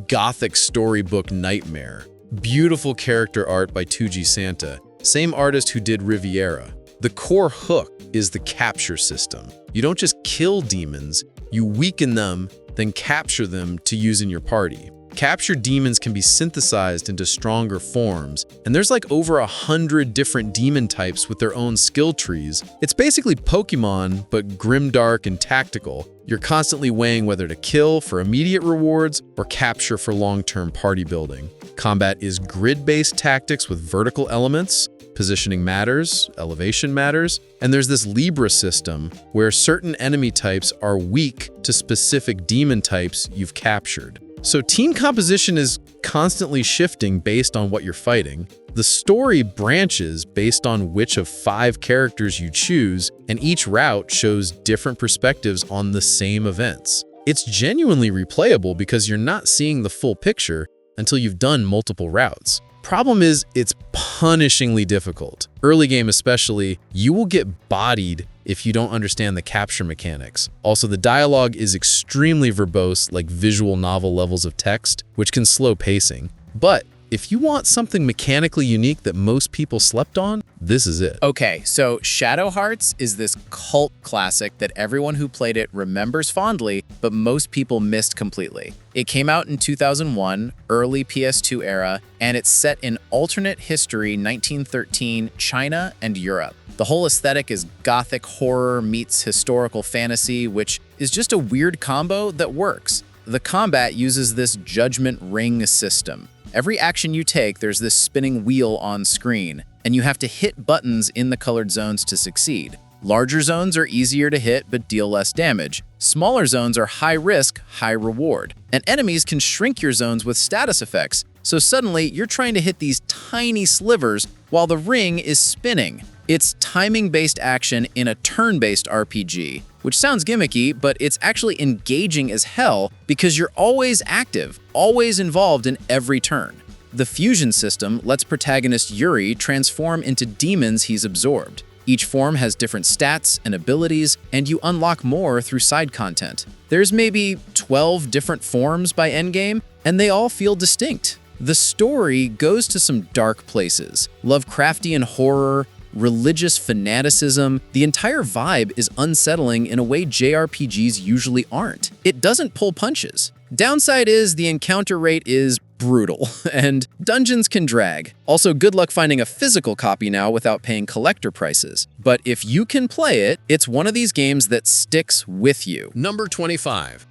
gothic storybook nightmare. Beautiful character art by Tuji Santa, same artist who did Riviera. The core hook is the capture system. You don't just kill demons, you weaken them, then capture them to use in your party. Captured demons can be synthesized into stronger forms, and there's like over 100 different demon types with their own skill trees. It's basically Pokemon, but grimdark and tactical. You're constantly weighing whether to kill for immediate rewards or capture for long-term party building. Combat is grid-based tactics with vertical elements. Positioning matters, elevation matters, and there's this Libra system where certain enemy types are weak to specific demon types you've captured. So team composition is constantly shifting based on what you're fighting. The story branches based on which of 5 characters you choose, and each route shows different perspectives on the same events. It's genuinely replayable because you're not seeing the full picture until you've done multiple routes. Problem is, it's punishingly difficult. Early game especially, you will get bodied if you don't understand the capture mechanics. Also, the dialogue is extremely verbose, like visual novel levels of text, which can slow pacing. But if you want something mechanically unique that most people slept on, this is it. Okay, so Shadow Hearts is this cult classic that everyone who played it remembers fondly, but most people missed completely. It came out in 2001, early PS2 era, and it's set in alternate history 1913 China and Europe. The whole aesthetic is gothic horror meets historical fantasy, which is just a weird combo that works. The combat uses this judgment ring system. Every action you take, there's this spinning wheel on screen, and you have to hit buttons in the colored zones to succeed. Larger zones are easier to hit but deal less damage. Smaller zones are high risk, high reward. And enemies can shrink your zones with status effects, so suddenly you're trying to hit these tiny slivers while the ring is spinning. It's timing-based action in a turn-based RPG, which sounds gimmicky, but it's actually engaging as hell because you're always active, always involved in every turn. The fusion system lets protagonist Yuri transform into demons he's absorbed. Each form has different stats and abilities, and you unlock more through side content. There's maybe 12 different forms by endgame, and they all feel distinct. The story goes to some dark places. Lovecraftian horror, religious fanaticism, the entire vibe is unsettling in a way JRPGs usually aren't. It doesn't pull punches. Downside is the encounter rate is brutal, and dungeons can drag. Also, good luck finding a physical copy now without paying collector prices. But if you can play it, it's one of these games that sticks with you. Number 25.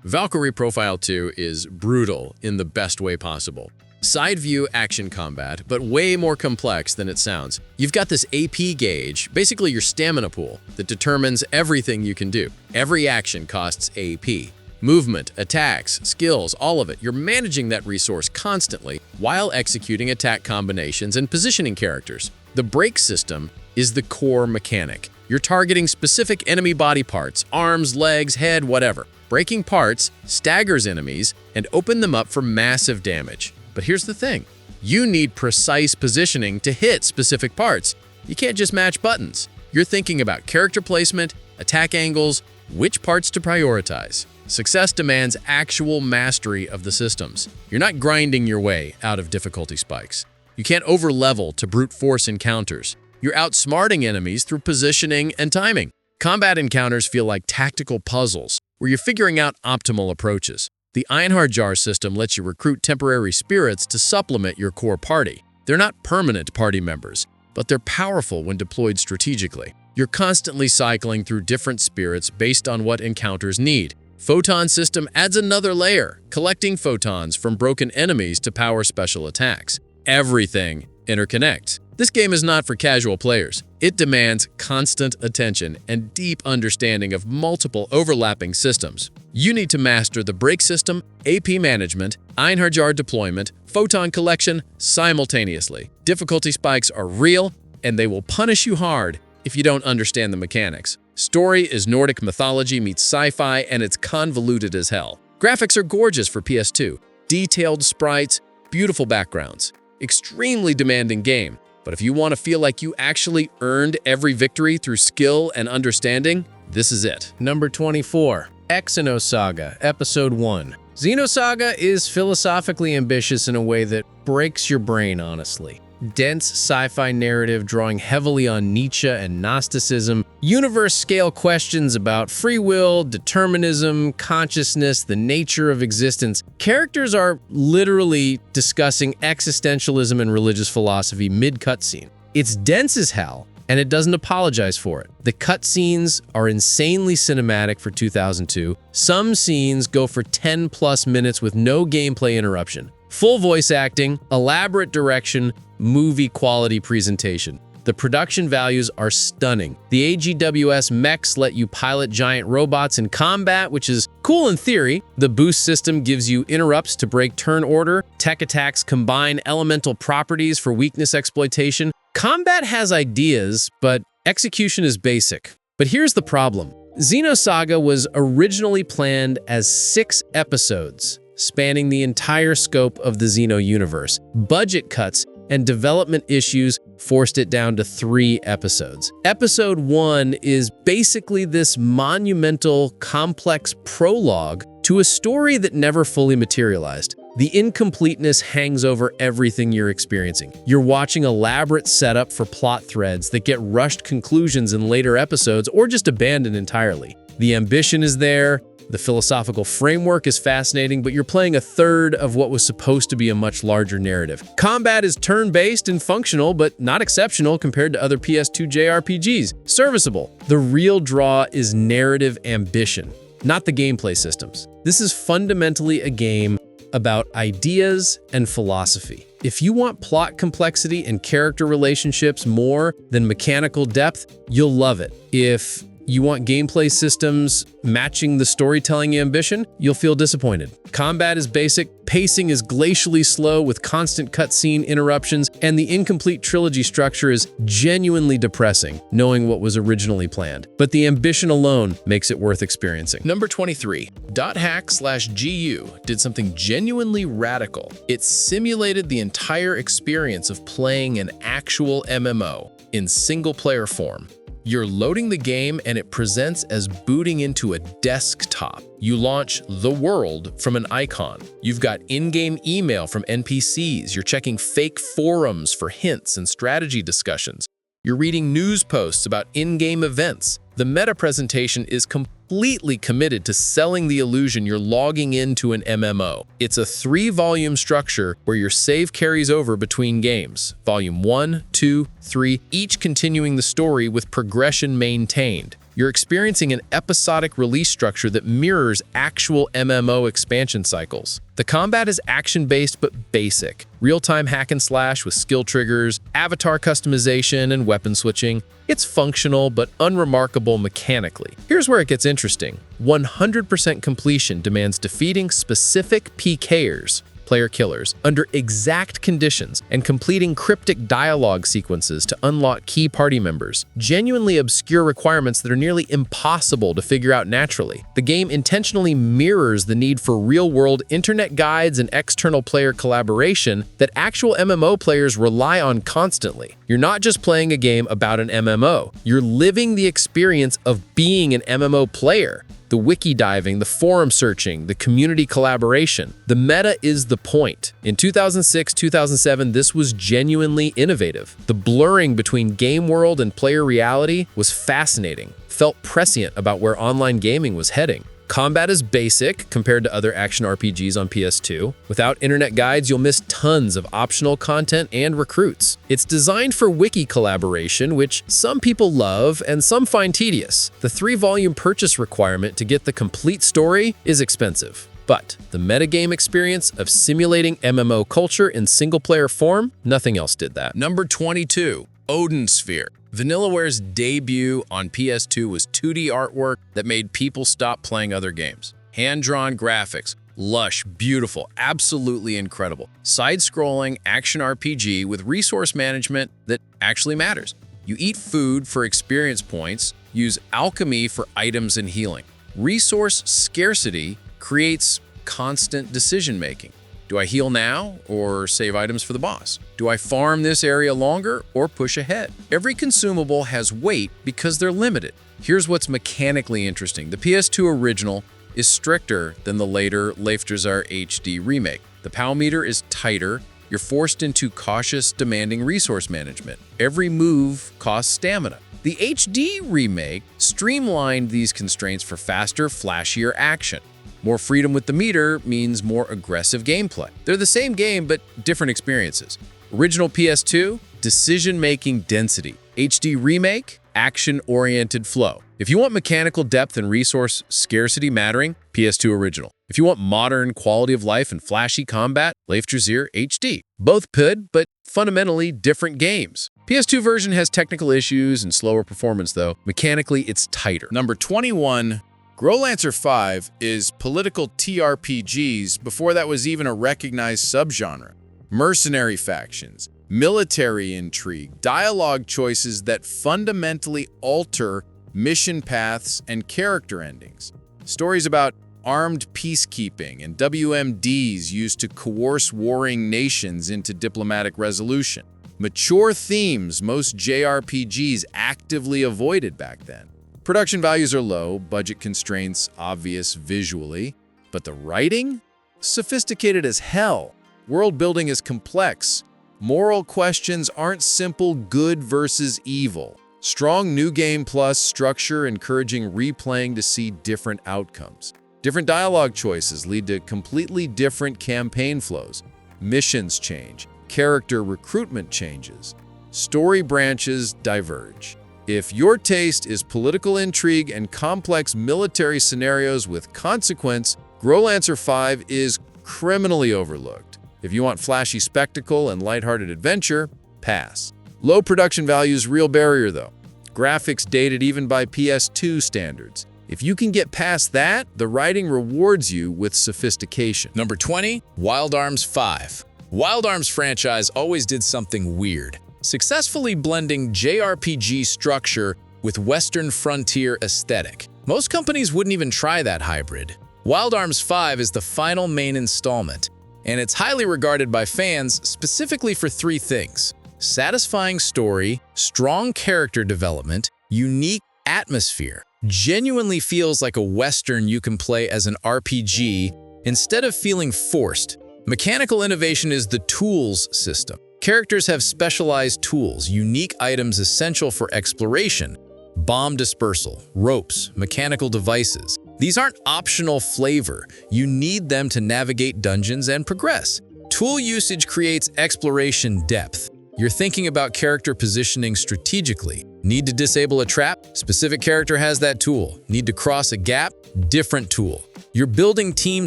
Valkyrie Profile 2 is brutal in the best way possible. Side view action combat, but way more complex than it sounds. You've got this AP gauge, basically your stamina pool, that determines everything you can do. Every action costs AP. Movement, attacks, skills, all of it. You're managing that resource constantly while executing attack combinations and positioning characters. The break system is the core mechanic. You're targeting specific enemy body parts, arms, legs, head, whatever. Breaking parts staggers enemies and open them up for massive damage. But here's the thing. You need precise positioning to hit specific parts. You can't just match buttons. You're thinking about character placement, attack angles, which parts to prioritize. Success demands actual mastery of the systems. You're not grinding your way out of difficulty spikes. You can't over-level to brute force encounters. You're outsmarting enemies through positioning and timing. Combat encounters feel like tactical puzzles, where you're figuring out optimal approaches. The Einhard Jar system lets you recruit temporary spirits to supplement your core party. They're not permanent party members, but they're powerful when deployed strategically. You're constantly cycling through different spirits based on what encounters need. Photon system adds another layer, collecting photons from broken enemies to power special attacks. Everything interconnects. This game is not for casual players. It demands constant attention and deep understanding of multiple overlapping systems. You need to master the break system, AP management, Einhard Jar deployment, photon collection simultaneously. Difficulty spikes are real, and they will punish you hard if you don't understand the mechanics. Story is Nordic mythology meets sci-fi, and it's convoluted as hell. Graphics are gorgeous for PS2. Detailed sprites, beautiful backgrounds. Extremely demanding game. But if you want to feel like you actually earned every victory through skill and understanding, this is it. Number 24. Xenosaga, Episode 1. Xenosaga is philosophically ambitious in a way that breaks your brain, honestly. Dense sci-fi narrative drawing heavily on Nietzsche and Gnosticism, universe-scale questions about free will, determinism, consciousness, the nature of existence. Characters are literally discussing existentialism and religious philosophy mid-cutscene. It's dense as hell, and it doesn't apologize for it. The cutscenes are insanely cinematic for 2002. Some scenes go for 10+ minutes with no gameplay interruption. Full voice acting, elaborate direction, movie quality presentation. The production values are stunning. The AGWS mechs let you pilot giant robots in combat, which is cool in theory. The boost system gives you interrupts to break turn order. Tech attacks combine elemental properties for weakness exploitation. Combat has ideas, but execution is basic. But here's the problem. Xenosaga was originally planned as 6 episodes, spanning the entire scope of the Xeno universe. Budget cuts and development issues forced it down to 3 episodes. Episode 1 is basically this monumental, complex prologue to a story that never fully materialized. The incompleteness hangs over everything you're experiencing. You're watching elaborate setup for plot threads that get rushed conclusions in later episodes or just abandoned entirely. The ambition is there, the philosophical framework is fascinating, but you're playing a third of what was supposed to be a much larger narrative. Combat is turn-based and functional, but not exceptional compared to other PS2 JRPGs. Serviceable. The real draw is narrative ambition, not the gameplay systems. This is fundamentally a game about ideas and philosophy. If you want plot complexity and character relationships more than mechanical depth, you'll love it. If you want gameplay systems matching the storytelling ambition, you'll feel disappointed. Combat is basic, pacing is glacially slow with constant cutscene interruptions, and the incomplete trilogy structure is genuinely depressing, knowing what was originally planned. But the ambition alone makes it worth experiencing. Number 23. .hack/GU did something genuinely radical. It simulated the entire experience of playing an actual MMO in single-player form. You're loading the game and it presents as booting into a desktop. You launch the world from an icon. You've got in-game email from NPCs. You're checking fake forums for hints and strategy discussions. You're reading news posts about in-game events. The meta presentation is completely completely committed to selling the illusion you're logging into an MMO. It's a 3-volume structure where your save carries over between games. Volume 1, 2, 3, each continuing the story with progression maintained. You're experiencing an episodic release structure that mirrors actual MMO expansion cycles. The combat is action-based but basic. Real-time hack and slash with skill triggers, avatar customization, and weapon switching. It's functional but unremarkable mechanically. Here's where it gets interesting. 100% completion demands defeating specific PKers, player killers, under exact conditions and completing cryptic dialogue sequences to unlock key party members. Genuinely obscure requirements that are nearly impossible to figure out naturally. The game intentionally mirrors the need for real-world internet guides and external player collaboration that actual MMO players rely on constantly. You're not just playing a game about an MMO. You're living the experience of being an MMO player. The wiki diving, the forum searching, the community collaboration. The meta is the point. In 2006-2007, this was genuinely innovative. The blurring between game world and player reality was fascinating, felt prescient about where online gaming was heading. Combat is basic compared to other action RPGs on PS2. Without internet guides, you'll miss tons of optional content and recruits. It's designed for wiki collaboration, which some people love and some find tedious. The 3-volume purchase requirement to get the complete story is expensive. But the metagame experience of simulating MMO culture in single-player form, nothing else did that. Number 22, Odin Sphere. Vanillaware's debut on PS2 was 2D artwork that made people stop playing other games. Hand-drawn graphics, lush, beautiful, absolutely incredible. Side-scrolling action RPG with resource management that actually matters. You eat food for experience points, use alchemy for items and healing. Resource scarcity creates constant decision-making. Do I heal now or save items for the boss? Do I farm this area longer or push ahead? Every consumable has weight because they're limited. Here's what's mechanically interesting. The PS2 original is stricter than the later Leifdrazar HD remake. The POW meter is tighter. You're forced into cautious, demanding resource management. Every move costs stamina. The HD remake streamlined these constraints for faster, flashier action. More freedom with the meter means more aggressive gameplay. They're the same game, but different experiences. Original PS2, decision-making density. HD remake, action-oriented flow. If you want mechanical depth and resource scarcity mattering, PS2 original. If you want modern quality of life and flashy combat, Leifdrazar HD. Both good, but fundamentally different games. PS2 version has technical issues and slower performance though. Mechanically, it's tighter. Number 21, Growlancer V is political TRPGs before that was even a recognized subgenre. Mercenary factions, military intrigue, dialogue choices that fundamentally alter mission paths and character endings. Stories about armed peacekeeping and WMDs used to coerce warring nations into diplomatic resolution. Mature themes most JRPGs actively avoided back then. Production values are low, budget constraints obvious visually, but the writing? Sophisticated as hell. World building is complex. Moral questions aren't simple good versus evil. Strong New Game Plus structure encouraging replaying to see different outcomes. Different dialogue choices lead to completely different campaign flows. Missions change. Character recruitment changes. Story branches diverge. If your taste is political intrigue and complex military scenarios with consequence, Growlancer V is criminally overlooked. If you want flashy spectacle and lighthearted adventure, pass. Low production values real barrier though. Graphics dated even by PS2 standards. If you can get past that, the writing rewards you with sophistication. Number 20, Wild Arms V. Wild Arms franchise always did something weird, successfully blending JRPG structure with Western frontier aesthetic. Most companies wouldn't even try that hybrid. Wild Arms V is the final main installment, and it's highly regarded by fans specifically for three things: satisfying story, strong character development, unique atmosphere. Genuinely feels like a Western you can play as an RPG instead of feeling forced. Mechanical innovation is the tools system. Characters have specialized tools, unique items essential for exploration, Bomb dispersal, ropes, mechanical devices. These aren't optional flavor. You need them to navigate dungeons and progress. Tool usage creates exploration depth. You're thinking about character positioning strategically. Need to disable a trap? Specific character has that tool. Need to cross a gap? Different tool. You're building team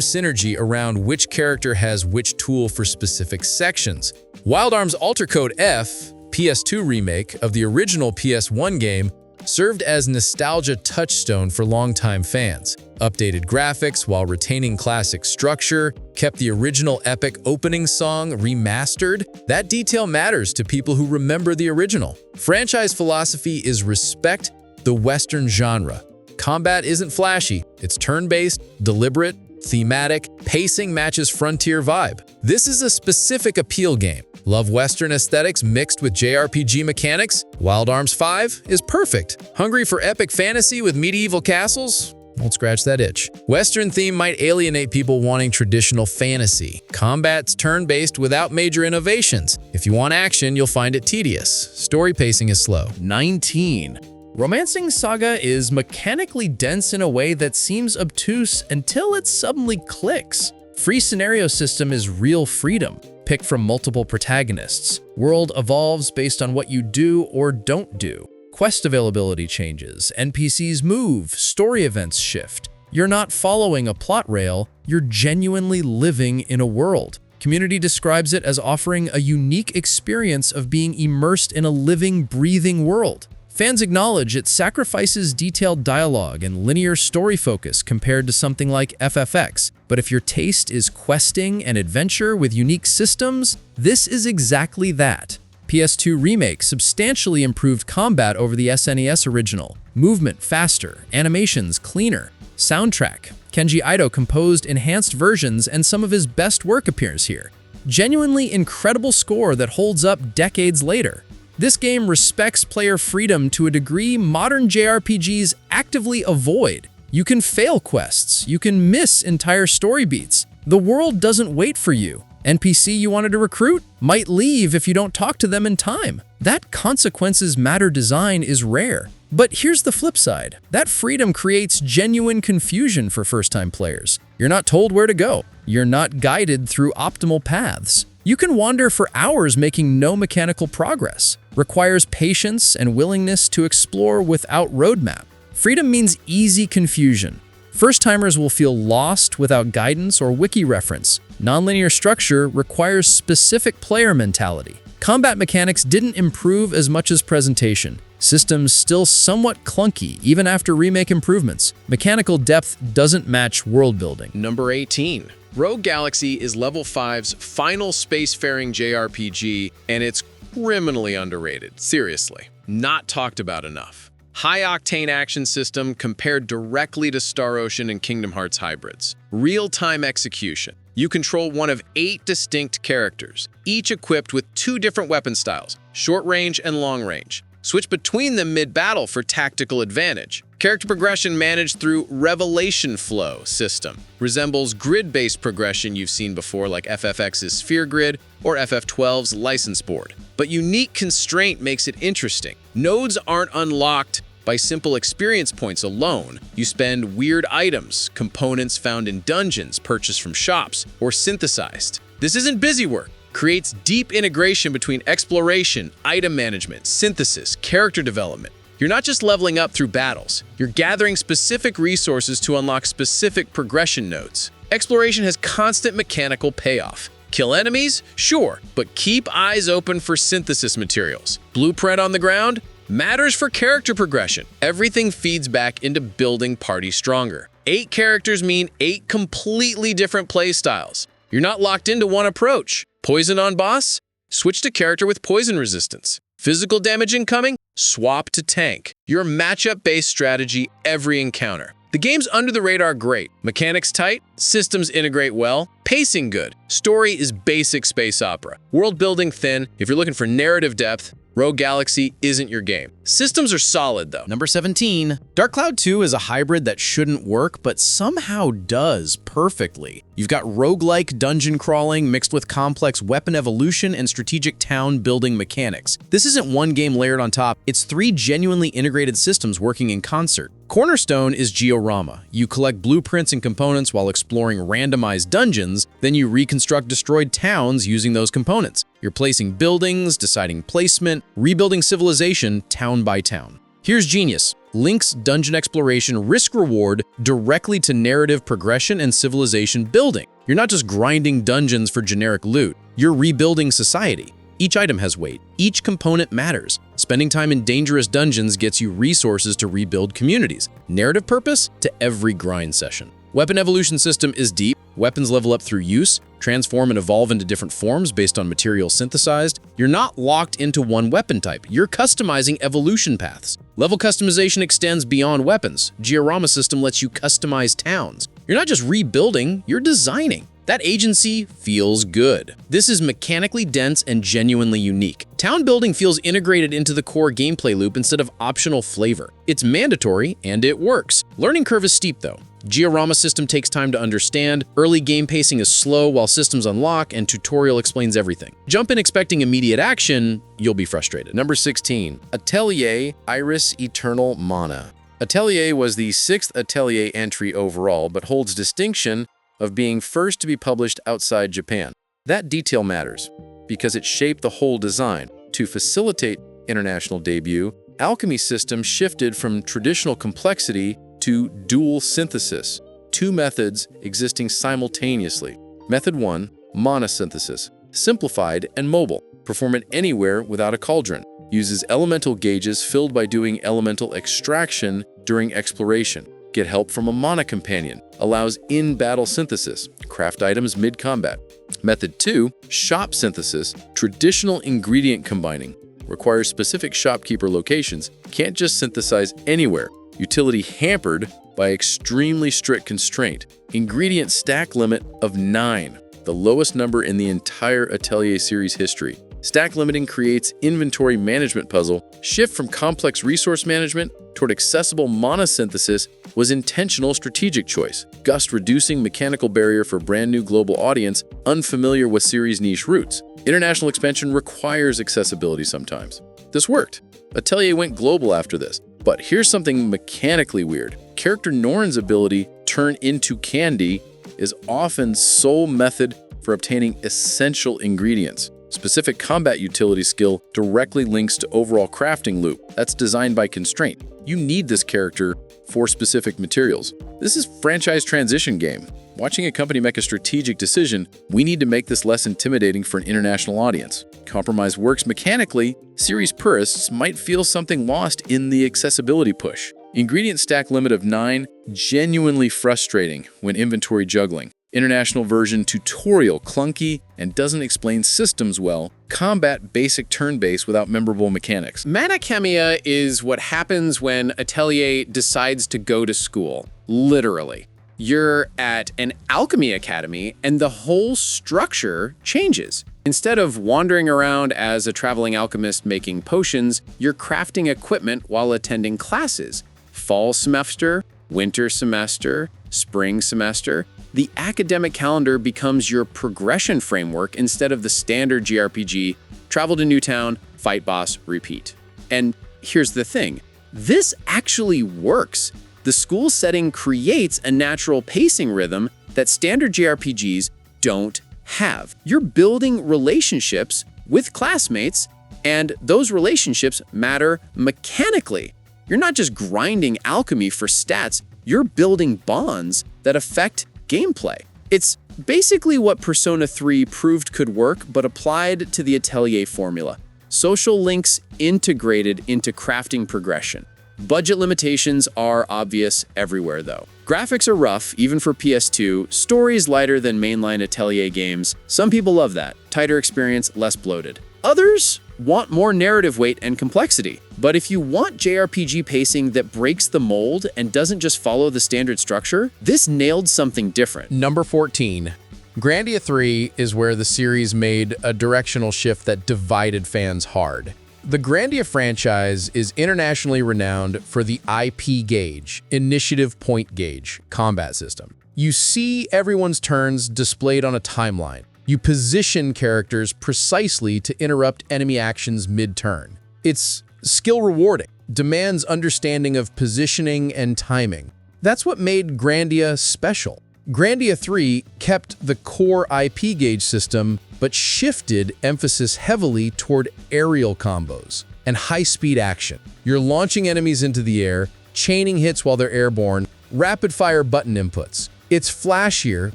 synergy around which character has which tool for specific sections. Wild Arms Alter Code F, PS2 remake of the original PS1 game, served as nostalgia touchstone for longtime fans. Updated graphics while retaining classic structure, kept the original epic opening song remastered. That detail matters to people who remember the original. Franchise philosophy is respect the Western genre. Combat isn't flashy, it's turn-based, deliberate, thematic, pacing matches frontier vibe. This is a specific appeal game. Love Western aesthetics mixed with JRPG mechanics? Wild Arms 5 is perfect. Hungry for epic fantasy with medieval castles? Won't scratch that itch. Western theme might alienate people wanting traditional fantasy. Combat's turn-based without major innovations. If you want action, you'll find it tedious. Story pacing is slow. 19. Romancing Saga is mechanically dense in a way that seems obtuse until it suddenly clicks. Free scenario system is real freedom. Pick from multiple protagonists. World evolves based on what you do or don't do. Quest availability changes, NPCs move, story events shift. You're not following a plot rail, you're genuinely living in a world. Community describes it as offering a unique experience of being immersed in a living, breathing world. Fans acknowledge it sacrifices detailed dialogue and linear story focus compared to something like FFX. But if your taste is questing and adventure with unique systems, this is exactly that. PS2 Remake substantially improved combat over the SNES original. Movement faster, animations cleaner. Soundtrack. Kenji Ito composed enhanced versions and some of his best work appears here. Genuinely incredible score that holds up decades later. This game respects player freedom to a degree modern JRPGs actively avoid. You can fail quests, you can miss entire story beats. The world doesn't wait for you. NPC you wanted to recruit might leave if you don't talk to them in time. That consequences matter design is rare. But here's the flip side. That freedom creates genuine confusion for first-time players. You're not told where to go. You're not guided through optimal paths. You can wander for hours making no mechanical progress. Requires patience and willingness to explore without roadmap. Freedom means easy confusion. First-timers will feel lost without guidance or wiki reference. Nonlinear structure requires specific player mentality. Combat mechanics didn't improve as much as presentation. Systems still somewhat clunky even after remake improvements. Mechanical depth doesn't match world building. Number 18. Rogue Galaxy is Level 5's final spacefaring JRPG, and it's criminally underrated. Seriously, not talked about enough. High-octane action system compared directly to Star Ocean and Kingdom Hearts hybrids. Real-time execution. You control one of 8 distinct characters, each equipped with 2 different weapon styles, short range and long range. Switch between them mid-battle for tactical advantage. Character progression managed through Revelation Flow system. Resembles grid-based progression you've seen before like FFX's Sphere Grid or FF12's License Board. But unique constraint makes it interesting. Nodes aren't unlocked by simple experience points alone. You spend weird items, components found in dungeons, purchased from shops, or synthesized. This isn't busy work. Creates deep integration between exploration, item management, synthesis, character development. You're not just leveling up through battles. You're gathering specific resources to unlock specific progression nodes. Exploration has constant mechanical payoff. Kill enemies? Sure, but keep eyes open for synthesis materials. Blueprint on the ground? Matters for character progression. Everything feeds back into building party stronger. 8 characters mean 8 completely different playstyles. You're not locked into one approach. Poison on boss? Switch to character with poison resistance. Physical damage incoming? Swap to tank. Your matchup-based strategy every encounter. The game's under the radar great. Mechanics tight, systems integrate well, pacing good. Story is basic space opera. World building thin. If you're looking for narrative depth, Rogue Galaxy isn't your game. Systems are solid, though. Number 17. Dark Cloud 2 is a hybrid that shouldn't work, but somehow does perfectly. You've got roguelike dungeon crawling mixed with complex weapon evolution and strategic town building mechanics. This isn't one game layered on top, it's 3 genuinely integrated systems working in concert. Cornerstone is Georama. You collect blueprints and components while exploring randomized dungeons, then you reconstruct destroyed towns using those components. You're placing buildings, deciding placement, rebuilding civilization town by town. Here's genius. Links dungeon exploration risk-reward directly to narrative progression and civilization building. You're not just grinding dungeons for generic loot, you're rebuilding society. Each item has weight. Each component matters. Spending time in dangerous dungeons gets you resources to rebuild communities. Narrative purpose to every grind session. Weapon evolution system is deep. Weapons level up through use, transform and evolve into different forms based on materials synthesized. You're not locked into one weapon type. You're customizing evolution paths. Level customization extends beyond weapons. Georama system lets you customize towns. You're not just rebuilding, you're designing. That agency feels good. This is mechanically dense and genuinely unique. Town building feels integrated into the core gameplay loop instead of optional flavor. It's mandatory and it works. Learning curve is steep though. Georama system takes time to understand, early game pacing is slow while systems unlock, and tutorial explains everything. Jump in expecting immediate action, you'll be frustrated. Number 16. Atelier Iris Eternal Mana. Atelier was the 6th Atelier entry overall, but holds distinction of being first to be published outside Japan. That detail matters, because it shaped the whole design. To facilitate international debut, alchemy system shifted from traditional complexity to dual synthesis, 2 methods existing simultaneously. Method 1, mana synthesis, simplified and mobile, perform it anywhere without a cauldron, uses elemental gauges filled by doing elemental extraction during exploration. Get help from a mana companion, allows in-battle synthesis, craft items mid-combat. Method 2, shop synthesis, traditional ingredient combining, requires specific shopkeeper locations, can't just synthesize anywhere. Utility hampered by extremely strict constraint. Ingredient stack limit of 9, the lowest number in the entire Atelier series history. Stack limiting creates inventory management puzzle. Shift from complex resource management toward accessible mana synthesis was intentional strategic choice. Gust reducing mechanical barrier for brand new global audience unfamiliar with series niche roots. International expansion requires accessibility sometimes. This worked. Atelier went global after this. But here's something mechanically weird. Character Norn's ability, Turn into Candy, is often sole method for obtaining essential ingredients. Specific combat utility skill directly links to overall crafting loop. That's designed by constraint. You need this character for specific materials. This is franchise transition game. Watching a company make a strategic decision, we need to make this less intimidating for an international audience. Compromise works mechanically, series purists might feel something lost in the accessibility push. Ingredient stack limit of 9, genuinely frustrating when inventory juggling. International version tutorial clunky and doesn't explain systems well. Combat basic turn-based without memorable mechanics. Mana Khemia is what happens when Atelier decides to go to school. Literally. You're at an alchemy academy and the whole structure changes. Instead of wandering around as a traveling alchemist making potions, you're crafting equipment while attending classes. Fall semester, winter semester, spring semester. The academic calendar becomes your progression framework instead of the standard JRPG, travel to new town, fight boss, repeat. And here's the thing, this actually works. The school setting creates a natural pacing rhythm that standard JRPGs don't have. You're building relationships with classmates, and those relationships matter mechanically. You're not just grinding alchemy for stats, you're building bonds that affect gameplay. It's basically what Persona 3 proved could work, but applied to the Atelier formula. Social links integrated into crafting progression. Budget limitations are obvious everywhere though. Graphics are rough, even for PS2, stories lighter than mainline Atelier games. Some people love that. Tighter experience, less bloated. Others want more narrative weight and complexity. But if you want JRPG pacing that breaks the mold and doesn't just follow the standard structure, this nailed something different. Number 14. Grandia III is where the series made a directional shift that divided fans hard. The Grandia franchise is internationally renowned for the IP gauge, Initiative Point Gauge, combat system. You see everyone's turns displayed on a timeline. You position characters precisely to interrupt enemy actions mid-turn. It's skill rewarding, demands understanding of positioning and timing. That's what made Grandia special. Grandia III kept the core IP gauge system, but shifted emphasis heavily toward aerial combos and high-speed action. You're launching enemies into the air, chaining hits while they're airborne, rapid-fire button inputs. It's flashier,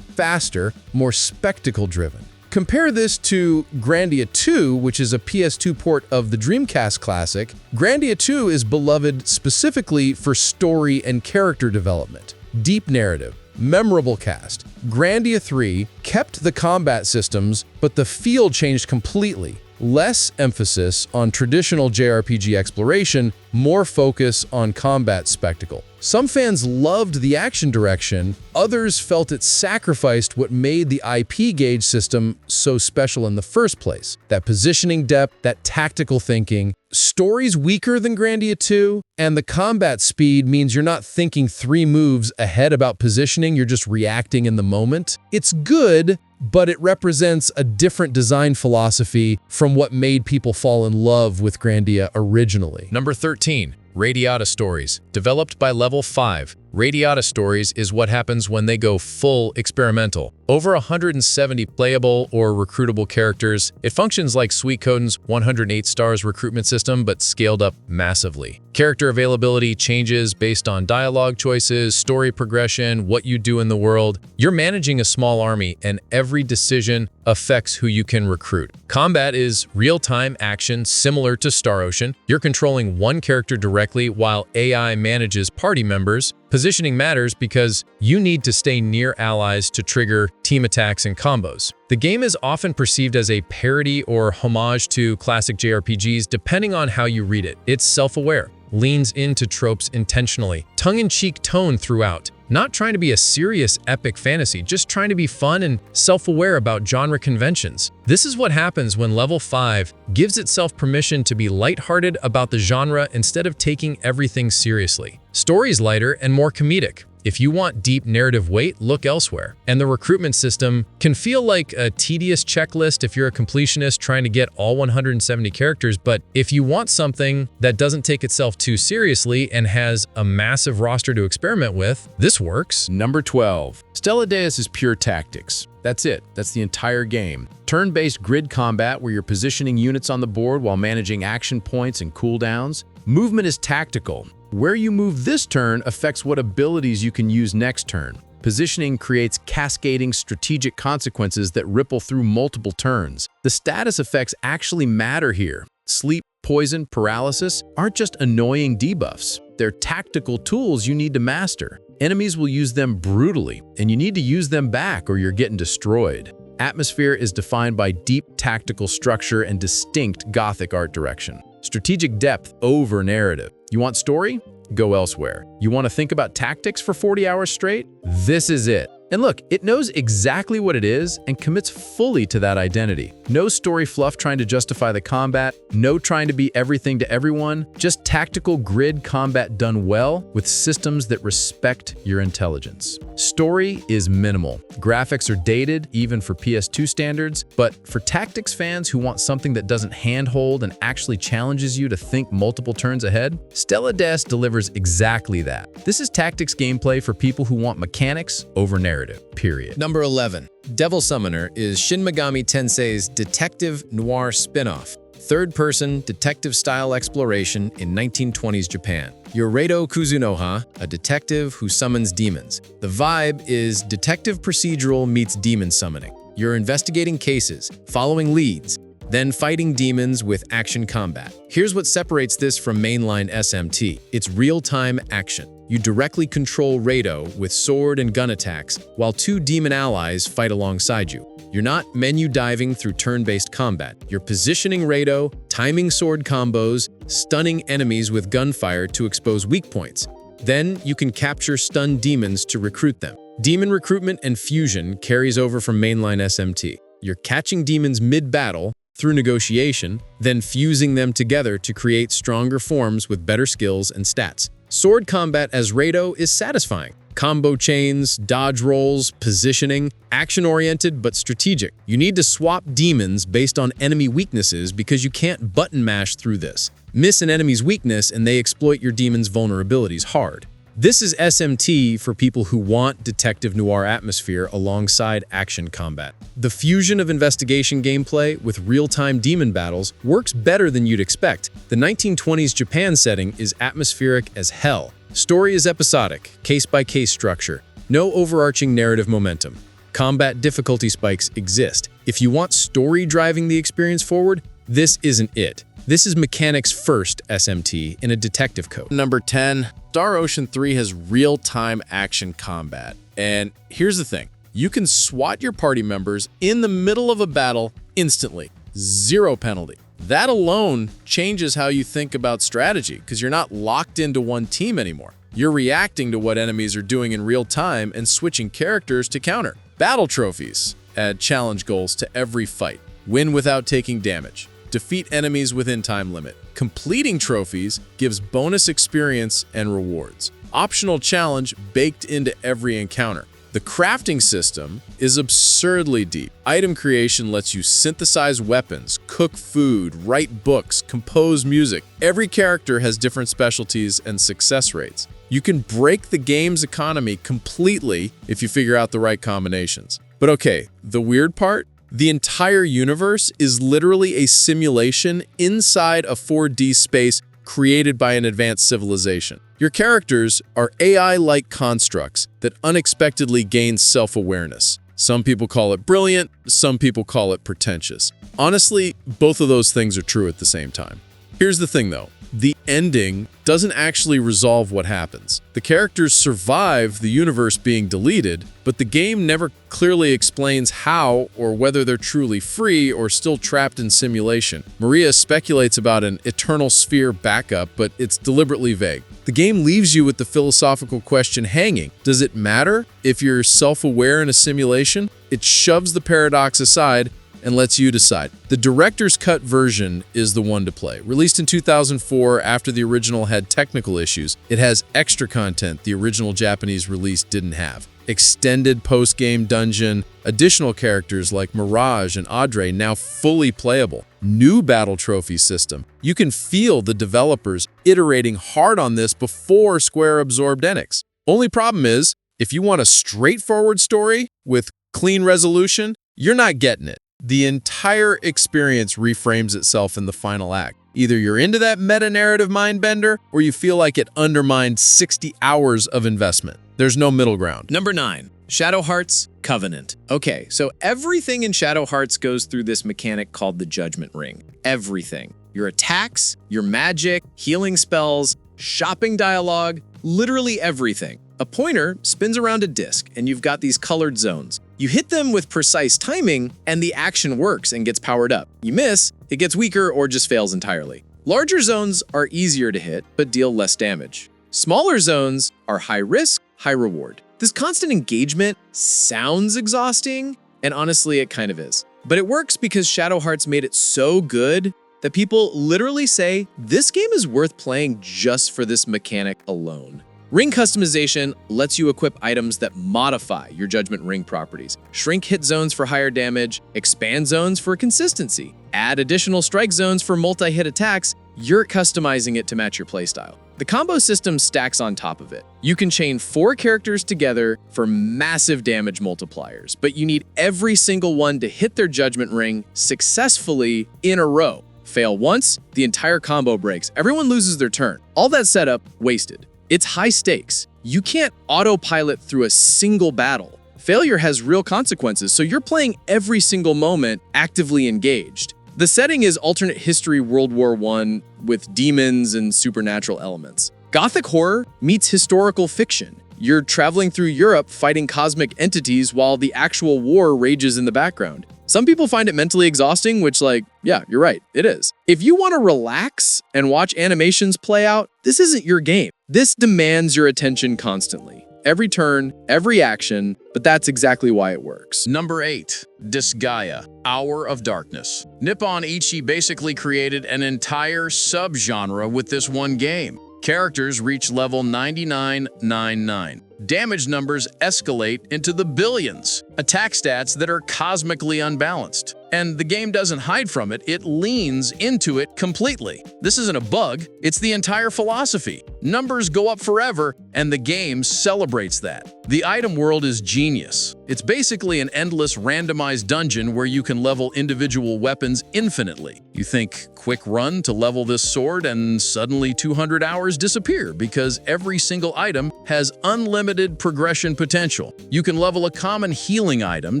faster, more spectacle-driven. Compare this to Grandia II, which is a PS2 port of the Dreamcast classic. Grandia II is beloved specifically for story and character development, deep narrative, memorable cast. Grandia III kept the combat systems, but the feel changed completely. Less emphasis on traditional JRPG exploration, more focus on combat spectacle. Some fans loved the action direction, others felt it sacrificed what made the IP gauge system so special in the first place. That positioning depth, that tactical thinking. Story's weaker than Grandia II, and the combat speed means you're not thinking 3 moves ahead about positioning, you're just reacting in the moment. It's good, but it represents a different design philosophy from what made people fall in love with Grandia originally. Number 13. Radiata Stories. Developed by Level 5, Radiata Stories is what happens when they go full experimental. Over 170 playable or recruitable characters, it functions like Suikoden's 108 stars recruitment system, but scaled up massively. Character availability changes based on dialogue choices, story progression, what you do in the world. You're managing a small army, and every decision affects who you can recruit. Combat is real-time action similar to Star Ocean. You're controlling one character directly while AI manages party members. Positioning matters because you need to stay near allies to trigger team attacks and combos. The game is often perceived as a parody or homage to classic JRPGs depending on how you read it. It's self-aware, leans into tropes intentionally, tongue-in-cheek tone throughout, not trying to be a serious epic fantasy, just trying to be fun and self-aware about genre conventions. This is what happens when Level 5 gives itself permission to be lighthearted about the genre instead of taking everything seriously. Story's lighter and more comedic. If you want deep narrative weight, look elsewhere. And the recruitment system can feel like a tedious checklist if you're a completionist trying to get all 170 characters, but if you want something that doesn't take itself too seriously and has a massive roster to experiment with, this works. Number 12. Stella Deus is pure tactics. That's it. That's the entire game. Turn-based grid combat where you're positioning units on the board while managing action points and cooldowns. Movement is tactical. Where you move this turn affects what abilities you can use next turn. Positioning creates cascading strategic consequences that ripple through multiple turns. The status effects actually matter here. Sleep, poison, paralysis aren't just annoying debuffs. They're tactical tools you need to master. Enemies will use them brutally, and you need to use them back or you're getting destroyed. Atmosphere is defined by deep tactical structure and distinct Gothic art direction. Strategic depth over narrative. You want story? Go elsewhere. You want to think about tactics for 40 hours straight? This is it. And look, it knows exactly what it is and commits fully to that identity. No story fluff trying to justify the combat, no trying to be everything to everyone, just tactical grid combat done well with systems that respect your intelligence. Story is minimal. Graphics are dated, even for PS2 standards, but for tactics fans who want something that doesn't handhold and actually challenges you to think multiple turns ahead, Stella Deus delivers exactly that. This is tactics gameplay for people who want mechanics over narrative. Period. Number 11. Devil Summoner is Shin Megami Tensei's detective noir spin-off. Third-person, detective-style exploration in 1920s Japan. You're Reito Kuzunoha, a detective who summons demons. The vibe is detective procedural meets demon summoning. You're investigating cases, following leads, then fighting demons with action combat. Here's what separates this from mainline SMT. It's real-time action. You directly control Reito with sword and gun attacks, while 2 demon allies fight alongside you. You're not menu diving through turn-based combat. You're positioning Reito, timing sword combos, stunning enemies with gunfire to expose weak points. Then you can capture stunned demons to recruit them. Demon recruitment and fusion carries over from mainline SMT. You're catching demons mid-battle, through negotiation, then fusing them together to create stronger forms with better skills and stats. Sword combat as Rado is satisfying. Combo chains, dodge rolls, positioning, action-oriented but strategic. You need to swap demons based on enemy weaknesses because you can't button mash through this. Miss an enemy's weakness and they exploit your demon's vulnerabilities hard. This is SMT for people who want detective noir atmosphere alongside action combat. The fusion of investigation gameplay with real-time demon battles works better than you'd expect. The 1920s Japan setting is atmospheric as hell. Story is episodic, case-by-case structure. No overarching narrative momentum. Combat difficulty spikes exist. If you want story driving the experience forward, this isn't it. This is mechanics first SMT in a detective code. Number 10, Star Ocean 3 has real-time action combat. And here's the thing. You can SWAT your party members in the middle of a battle instantly. Zero penalty. That alone changes how you think about strategy because you're not locked into one team anymore. You're reacting to what enemies are doing in real time and switching characters to counter. Battle trophies add challenge goals to every fight. Win without taking damage. Defeat enemies within time limit. Completing trophies gives bonus experience and rewards. Optional challenge baked into every encounter. The crafting system is absurdly deep. Item creation lets you synthesize weapons, cook food, write books, compose music. Every character has different specialties and success rates. You can break the game's economy completely if you figure out the right combinations. But okay, the weird part? The entire universe is literally a simulation inside a 4D space created by an advanced civilization. Your characters are AI-like constructs that unexpectedly gain self-awareness. Some people call it brilliant, some people call it pretentious. Honestly, both of those things are true at the same time. Here's the thing though. The ending doesn't actually resolve what happens. The characters survive the universe being deleted, but the game never clearly explains how or whether they're truly free or still trapped in simulation. Maria speculates about an eternal sphere backup, but it's deliberately vague. The game leaves you with the philosophical question hanging. Does it matter if you're self-aware in a simulation? It shoves the paradox aside and lets you decide. The director's cut version is the one to play. Released in 2004 after the original had technical issues, it has extra content the original Japanese release didn't have. Extended post-game dungeon, additional characters like Mirage and Audrey now fully playable. New battle trophy system. You can feel the developers iterating hard on this before Square absorbed Enix. Only problem is, if you want a straightforward story with clean resolution, you're not getting it. The entire experience reframes itself in the final act. Either you're into that meta-narrative mindbender, or you feel like it undermined 60 hours of investment. There's no middle ground. Number 9, Shadow Hearts Covenant. Okay, so everything in Shadow Hearts goes through this mechanic called the Judgment Ring. Everything. Your attacks, your magic, healing spells, shopping dialogue, literally everything. A pointer spins around a disc, and you've got these colored zones. You hit them with precise timing, and the action works and gets powered up. You miss, it gets weaker or just fails entirely. Larger zones are easier to hit, but deal less damage. Smaller zones are high risk, high reward. This constant engagement sounds exhausting, and honestly, it kind of is. But it works because Shadow Hearts made it so good that people literally say, this game is worth playing just for this mechanic alone. Ring customization lets you equip items that modify your Judgment Ring properties, shrink hit zones for higher damage, expand zones for consistency, add additional strike zones for multi-hit attacks. You're customizing it to match your playstyle. The combo system stacks on top of it. You can chain 4 characters together for massive damage multipliers, but you need every single one to hit their Judgment Ring successfully in a row. Fail once, the entire combo breaks. Everyone loses their turn. All that setup, wasted. It's high stakes. You can't autopilot through a single battle. Failure has real consequences, so you're playing every single moment actively engaged. The setting is alternate history World War I with demons and supernatural elements. Gothic horror meets historical fiction. You're traveling through Europe fighting cosmic entities while the actual war rages in the background. Some people find it mentally exhausting, which yeah, you're right, it is. If you want to relax and watch animations play out, this isn't your game. This demands your attention constantly. every turn, every action, but that's exactly why it works. Number 8. Disgaea, Hour of Darkness. Nippon Ichi basically created an entire subgenre with this one game. Characters reach level 9999. Damage numbers escalate into the billions. Attack stats that are cosmically unbalanced. And the game doesn't hide from it, it leans into it completely. This isn't a bug, it's the entire philosophy. Numbers go up forever, and the game celebrates that. The item world is genius. It's basically an endless randomized dungeon where you can level individual weapons infinitely. You think, quick run to level this sword, and suddenly 200 hours disappear because every single item has unlimited progression potential. You can level a common healing item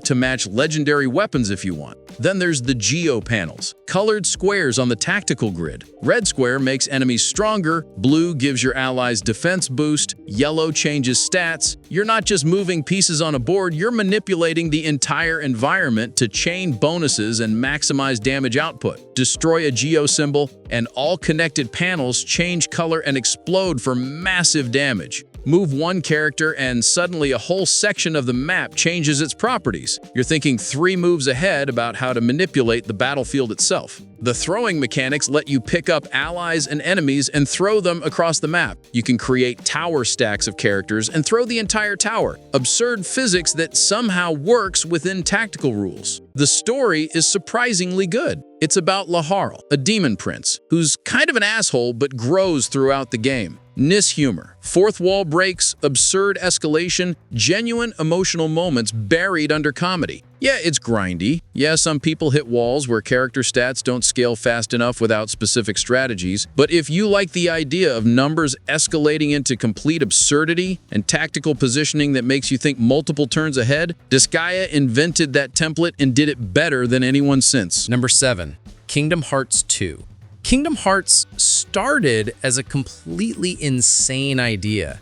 to match legendary weapons if you want. Then there's the Geo panels, colored squares on the tactical grid. Red square makes enemies stronger, blue gives your allies defense boost, yellow changes stats. You're not just moving pieces on a board, you're manipulating the entire environment to chain bonuses and maximize damage output. Destroy a Geo symbol, and all connected panels change color and explode for massive damage. Move one character and suddenly a whole section of the map changes its properties. You're thinking 3 moves ahead about how to manipulate the battlefield itself. The throwing mechanics let you pick up allies and enemies and throw them across the map. You can create tower stacks of characters and throw the entire tower. Absurd physics that somehow works within tactical rules. The story is surprisingly good. It's about Laharl, a demon prince, who's kind of an asshole but grows throughout the game. Nis humor, fourth wall breaks, absurd escalation, genuine emotional moments buried under comedy. Yeah, it's grindy. Yeah, some people hit walls where character stats don't scale fast enough without specific strategies. But if you like the idea of numbers escalating into complete absurdity and tactical positioning that makes you think multiple turns ahead, Disgaea invented that template and did it better than anyone since. Number 7. Kingdom Hearts II. Kingdom Hearts started as a completely insane idea.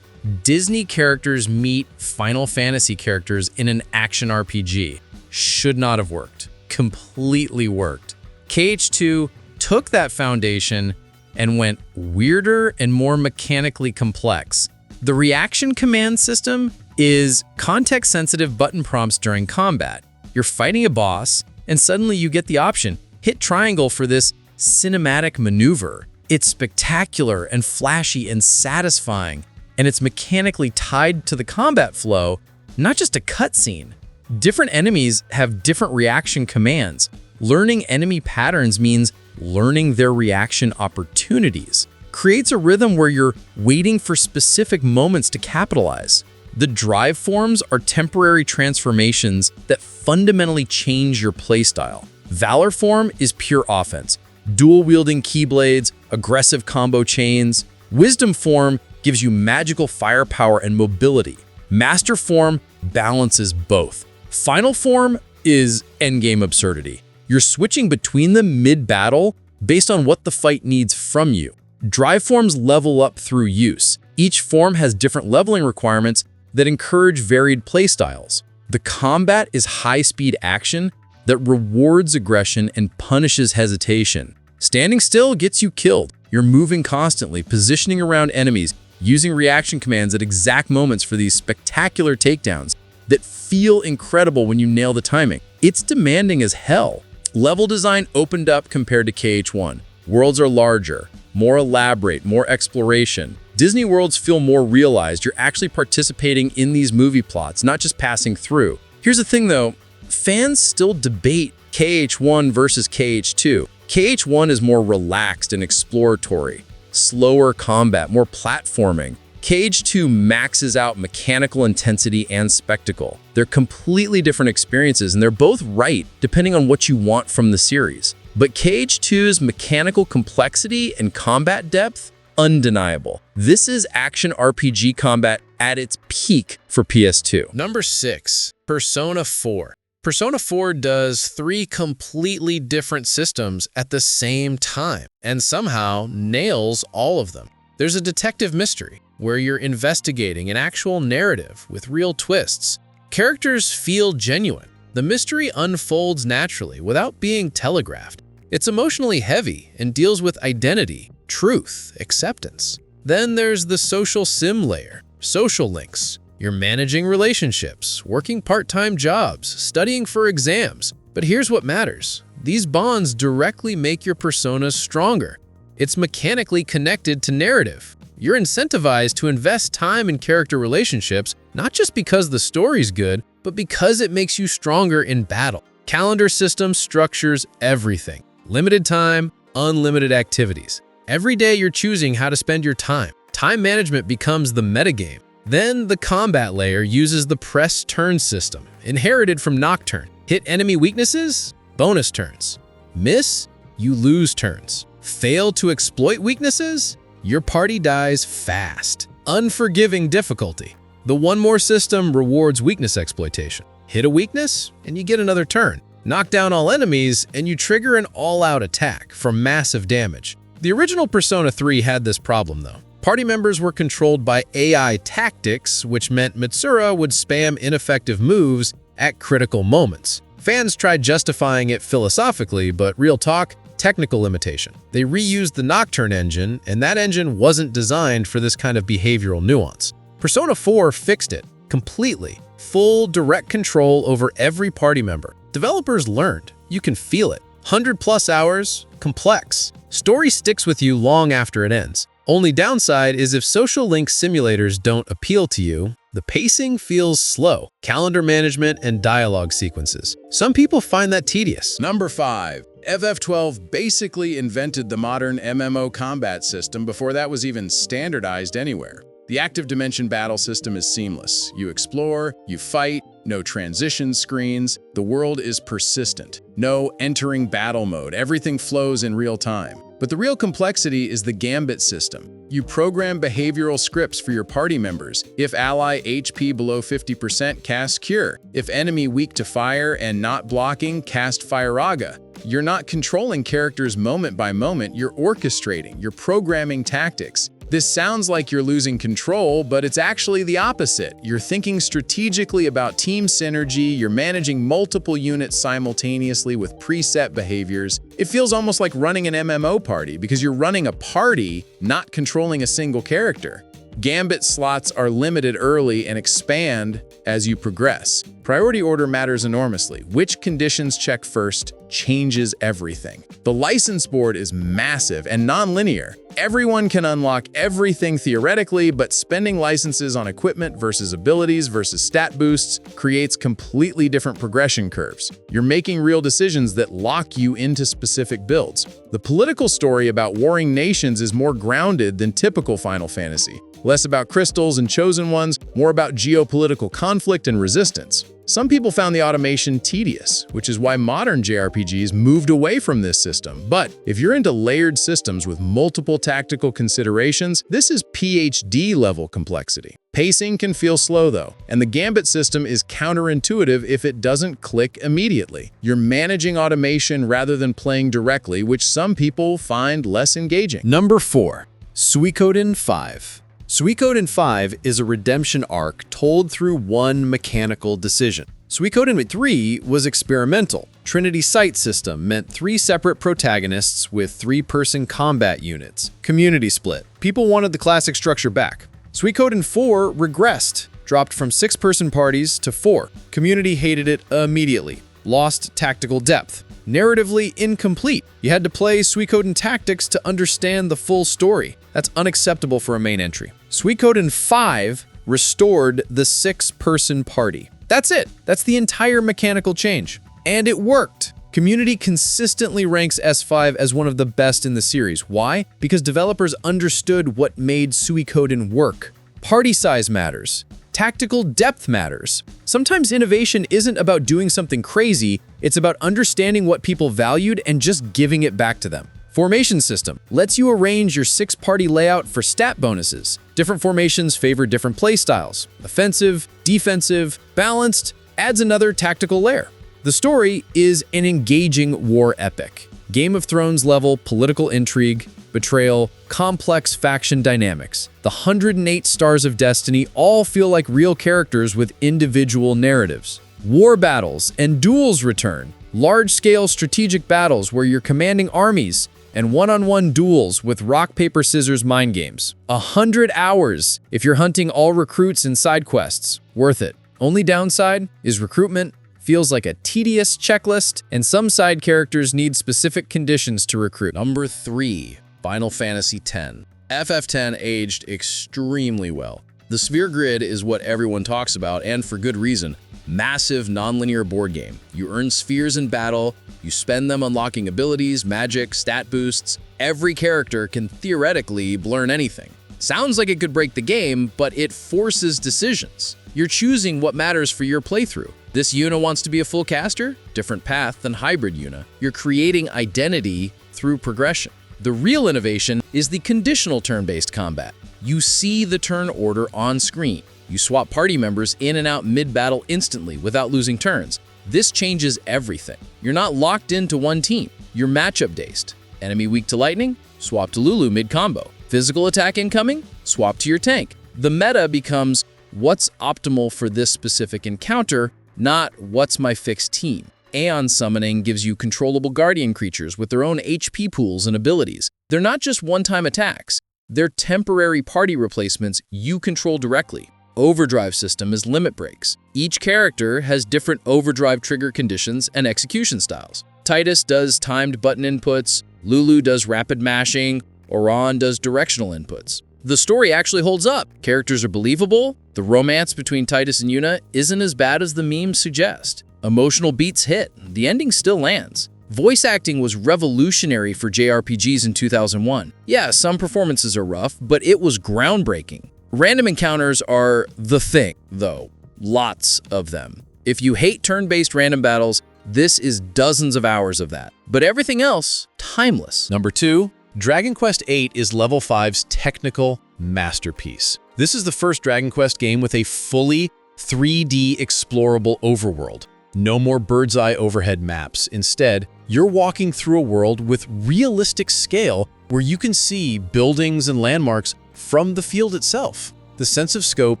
Disney characters meet Final Fantasy characters in an action RPG. Should not have worked. Completely worked. KH2 took that foundation and went weirder and more mechanically complex. The reaction command system is context-sensitive button prompts during combat. You're fighting a boss, and suddenly you get the option, hit triangle for this cinematic maneuver. It's spectacular and flashy and satisfying, and it's mechanically tied to the combat flow, not just a cutscene. Different enemies have different reaction commands. Learning enemy patterns means learning their reaction opportunities. Creates a rhythm where you're waiting for specific moments to capitalize. The drive forms are temporary transformations that fundamentally change your playstyle. Valor form is pure offense. Dual-wielding keyblades, aggressive combo chains. Wisdom form gives you magical firepower and mobility. Master form balances both. Final form is endgame absurdity. You're switching between them mid-battle based on what the fight needs from you. Drive forms level up through use. Each form has different leveling requirements that encourage varied playstyles. The combat is high-speed action that rewards aggression and punishes hesitation. Standing still gets you killed. You're moving constantly, positioning around enemies, using reaction commands at exact moments for these spectacular takedowns that feel incredible when you nail the timing. It's demanding as hell. Level design opened up compared to KH1. Worlds are larger, more elaborate, more exploration. Disney worlds feel more realized. You're actually participating in these movie plots, not just passing through. Here's the thing though, fans still debate KH1 versus KH2. KH1 is more relaxed and exploratory, slower combat, more platforming. KH2 maxes out mechanical intensity and spectacle. They're completely different experiences, and they're both right depending on what you want from the series. But KH2's mechanical complexity and combat depth, undeniable. This is action RPG combat at its peak for PS2. Number 6. Persona 4. Persona 4 does 3 completely different systems at the same time, and somehow nails all of them. There's a detective mystery, where you're investigating an actual narrative with real twists. Characters feel genuine. The mystery unfolds naturally without being telegraphed. It's emotionally heavy and deals with identity, truth, acceptance. Then there's the social sim layer, social links. You're managing relationships, working part-time jobs, studying for exams. But here's what matters. These bonds directly make your personas stronger. It's mechanically connected to narrative. You're incentivized to invest time in character relationships, not just because the story's good, but because it makes you stronger in battle. Calendar system structures everything. Limited time, unlimited activities. Every day you're choosing how to spend your time. Time management becomes the metagame. Then the combat layer uses the press turn system, inherited from Nocturne. Hit enemy weaknesses? Bonus turns. Miss? You lose turns. Fail to exploit weaknesses? Your party dies fast. Unforgiving difficulty. The one more system rewards weakness exploitation. Hit a weakness, and you get another turn. Knock down all enemies, and you trigger an all-out attack for massive damage. The original Persona 3 had this problem, though. Party members were controlled by AI tactics, which meant Mitsura would spam ineffective moves at critical moments. Fans tried justifying it philosophically, but real talk, technical limitation. They reused the Nocturne engine, and that engine wasn't designed for this kind of behavioral nuance. Persona 4 fixed it completely. Full direct control over every party member. Developers learned. You can feel it. 100+ hours, complex. Story sticks with you long after it ends. Only downside is if social link simulators don't appeal to you, the pacing feels slow. Calendar management and dialogue sequences. Some people find that tedious. Number 5. FF12 basically invented the modern MMO combat system before that was even standardized anywhere. The active dimension battle system is seamless. You explore, you fight, no transition screens. The world is persistent. No entering battle mode. Everything flows in real time. But the real complexity is the gambit system. You program behavioral scripts for your party members. If ally HP below 50%, cast Cure. If enemy weak to fire and not blocking, cast Firaga. You're not controlling characters moment by moment, you're orchestrating, you're programming tactics. This sounds like you're losing control, but it's actually the opposite. You're thinking strategically about team synergy, you're managing multiple units simultaneously with preset behaviors. It feels almost like running an MMO party because you're running a party, not controlling a single character. Gambit slots are limited early and expand as you progress. Priority order matters enormously. Which conditions check first changes everything. The license board is massive and non-linear. Everyone can unlock everything theoretically, but spending licenses on equipment versus abilities versus stat boosts creates completely different progression curves. You're making real decisions that lock you into specific builds. The political story about warring nations is more grounded than typical Final Fantasy. Less about crystals and chosen ones, more about geopolitical conflict and resistance. Some people found the automation tedious, which is why modern JRPGs moved away from this system. But if you're into layered systems with multiple tactical considerations, this is PhD level complexity. Pacing can feel slow though, and the gambit system is counterintuitive if it doesn't click immediately. You're managing automation rather than playing directly, which some people find less engaging. Number 4. Suikoden V. Suikoden V is a redemption arc told through one mechanical decision. Suikoden III was experimental. Trinity Sight system meant 3 separate protagonists with 3-person combat units. Community split. People wanted the classic structure back. Suikoden IV regressed, dropped from 6-person parties to 4. Community hated it immediately. Lost tactical depth. Narratively incomplete. You had to play Suikoden Tactics to understand the full story. That's unacceptable for a main entry. Suikoden V restored the 6-person party. That's it. That's the entire mechanical change. And it worked. Community consistently ranks S5 as one of the best in the series. Why? Because developers understood what made Suikoden work. Party size matters. Tactical depth matters. Sometimes innovation isn't about doing something crazy, it's about understanding what people valued and just giving it back to them. Formation system lets you arrange your 6-party layout for stat bonuses. Different formations favor different playstyles. Offensive, defensive, balanced, adds another tactical layer. The story is an engaging war epic. Game of Thrones level political intrigue, betrayal, complex faction dynamics. The 108 Stars of Destiny all feel like real characters with individual narratives. War battles and duels return. Large-scale strategic battles where you're commanding armies. and one-on-one duels with rock, paper, scissors mind games. 100 hours if you're hunting all recruits in side quests. Worth it. Only downside is recruitment feels like a tedious checklist, and some side characters need specific conditions to recruit. Number 3, Final Fantasy X. FF10 aged extremely well. The Sphere Grid is what everyone talks about, and for good reason. Massive, non-linear board game. You earn spheres in battle, you spend them unlocking abilities, magic, stat boosts. Every character can theoretically learn anything. Sounds like it could break the game, but it forces decisions. You're choosing what matters for your playthrough. This Yuna wants to be a full caster? Different path than hybrid Yuna. You're creating identity through progression. The real innovation is the conditional turn-based combat. You see the turn order on screen. You swap party members in and out mid-battle instantly without losing turns. This changes everything. You're not locked into one team. You're matchup-based. Enemy weak to lightning? Swap to Lulu mid-combo. Physical attack incoming? Swap to your tank. The meta becomes what's optimal for this specific encounter, not what's my fixed team. Aeon Summoning gives you controllable guardian creatures with their own HP pools and abilities. They're not just one-time attacks. They're temporary party replacements you control directly. Overdrive system is limit breaks. Each character has different overdrive trigger conditions and execution styles. Titus does timed button inputs, Lulu does rapid mashing, Oran does directional inputs. The story actually holds up. Characters are believable. The romance between Titus and Yuna isn't as bad as the memes suggest. Emotional beats hit. The ending still lands. Voice acting was revolutionary for JRPGs in 2001. Yeah, some performances are rough, but it was groundbreaking. Random encounters are the thing, though. Lots of them. If you hate turn-based random battles, this is dozens of hours of that. But everything else, timeless. Number 2, Dragon Quest VIII is Level 5's technical masterpiece. This is the first Dragon Quest game with a fully 3D explorable overworld. No more bird's-eye overhead maps. Instead, you're walking through a world with realistic scale where you can see buildings and landmarks from the field itself. The sense of scope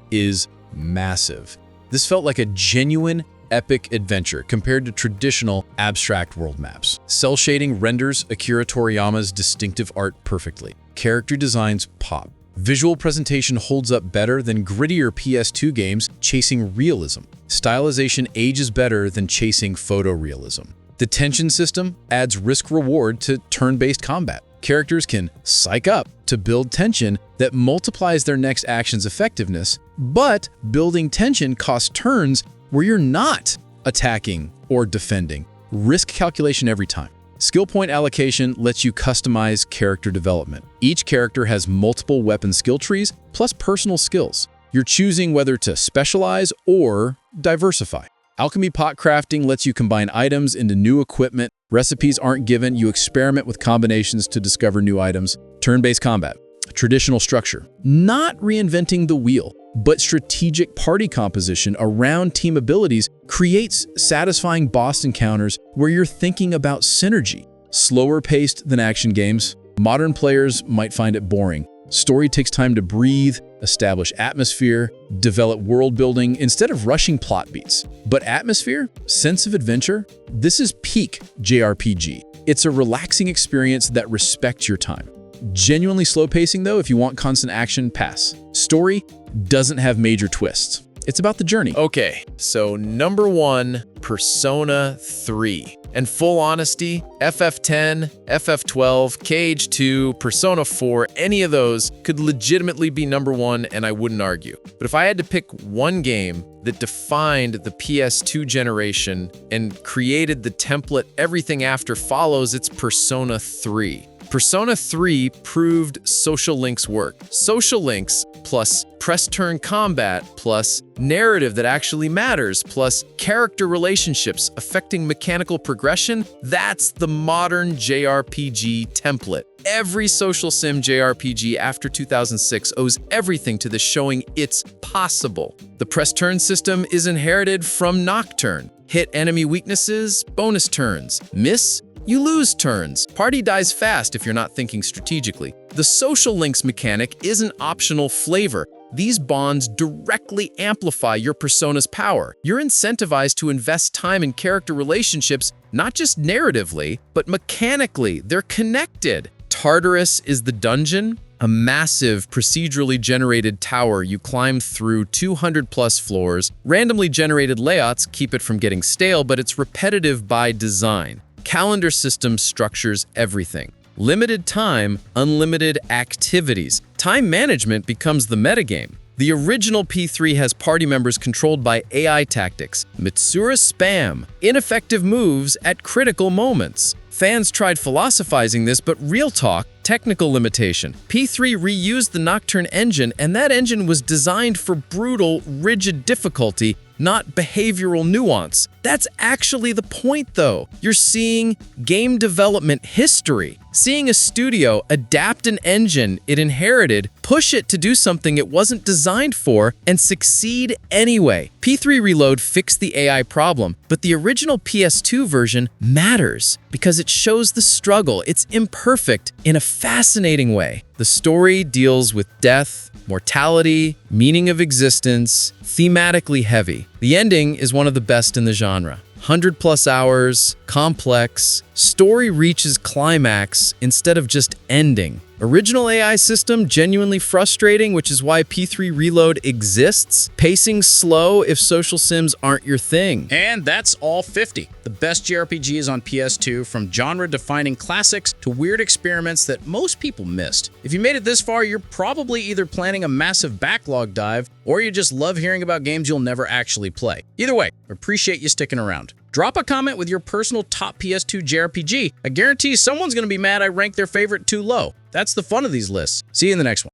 is massive. This felt like a genuine epic adventure compared to traditional abstract world maps. Cell shading renders Akira Toriyama's distinctive art perfectly. Character designs pop. Visual presentation holds up better than grittier PS2 games chasing realism. Stylization ages better than chasing photorealism. The tension system adds risk-reward to turn-based combat. Characters can psych up to build tension that multiplies their next action's effectiveness, but building tension costs turns where you're not attacking or defending. Risk calculation every time. Skill point allocation lets you customize character development. Each character has multiple weapon skill trees plus personal skills. You're choosing whether to specialize or diversify. Alchemy pot crafting lets you combine items into new equipment. Recipes aren't given, you experiment with combinations to discover new items. Turn-based combat. Traditional structure. Not reinventing the wheel, but strategic party composition around team abilities creates satisfying boss encounters where you're thinking about synergy. Slower paced than action games. Modern players might find it boring. Story takes time to breathe, establish atmosphere, develop world building instead of rushing plot beats. But atmosphere, sense of adventure, this is peak JRPG. It's a relaxing experience that respects your time. Genuinely slow pacing though, if you want constant action, pass. Story doesn't have major twists. It's about the journey. Okay, so number 1, Persona 3. And full honesty, FF10, FF12, KH2, Persona 4, any of those could legitimately be number 1 and I wouldn't argue. But if I had to pick one game that defined the PS2 generation and created the template everything after follows, it's Persona 3. Persona 3 proved social links work. Social links plus press turn combat plus narrative that actually matters plus character relationships affecting mechanical progression, that's the modern JRPG template. Every social sim JRPG after 2006 owes everything to this showing it's possible. The press turn system is inherited from Nocturne. Hit enemy weaknesses, bonus turns. Miss, you lose turns. Party dies fast if you're not thinking strategically. The social links mechanic is an optional flavor. These bonds directly amplify your persona's power. You're incentivized to invest time in character relationships, not just narratively, but mechanically. They're connected. Tartarus is the dungeon, a massive procedurally generated tower you climb through 200+ floors. Randomly generated layouts keep it from getting stale, but it's repetitive by design. Calendar system structures everything. Limited time, unlimited activities. Time management becomes the metagame. The original P3 has party members controlled by AI tactics, Mitsura spam, ineffective moves at critical moments. Fans tried philosophizing this, but real talk, technical limitation. P3 reused the Nocturne engine, and that engine was designed for brutal, rigid difficulty, not behavioral nuance. That's actually the point, though. You're seeing game development history. Seeing a studio adapt an engine it inherited, push it to do something it wasn't designed for, and succeed anyway. P3 Reload fixed the AI problem, but the original PS2 version matters because it shows the struggle. It's imperfect in a fascinating way. The story deals with death, mortality, meaning of existence, thematically heavy. The ending is one of the best in the genre. 100+ hours, complex, story reaches climax instead of just ending. Original AI system genuinely frustrating, which is why P3 Reload exists. Pacing slow if social sims aren't your thing. And that's all 50. The best JRPGs on PS2, from genre-defining classics to weird experiments that most people missed. If you made it this far, you're probably either planning a massive backlog dive, or you just love hearing about games you'll never actually play. Either way, appreciate you sticking around. Drop a comment with your personal top PS2 JRPG. I guarantee someone's going to be mad I ranked their favorite too low. That's the fun of these lists. See you in the next one.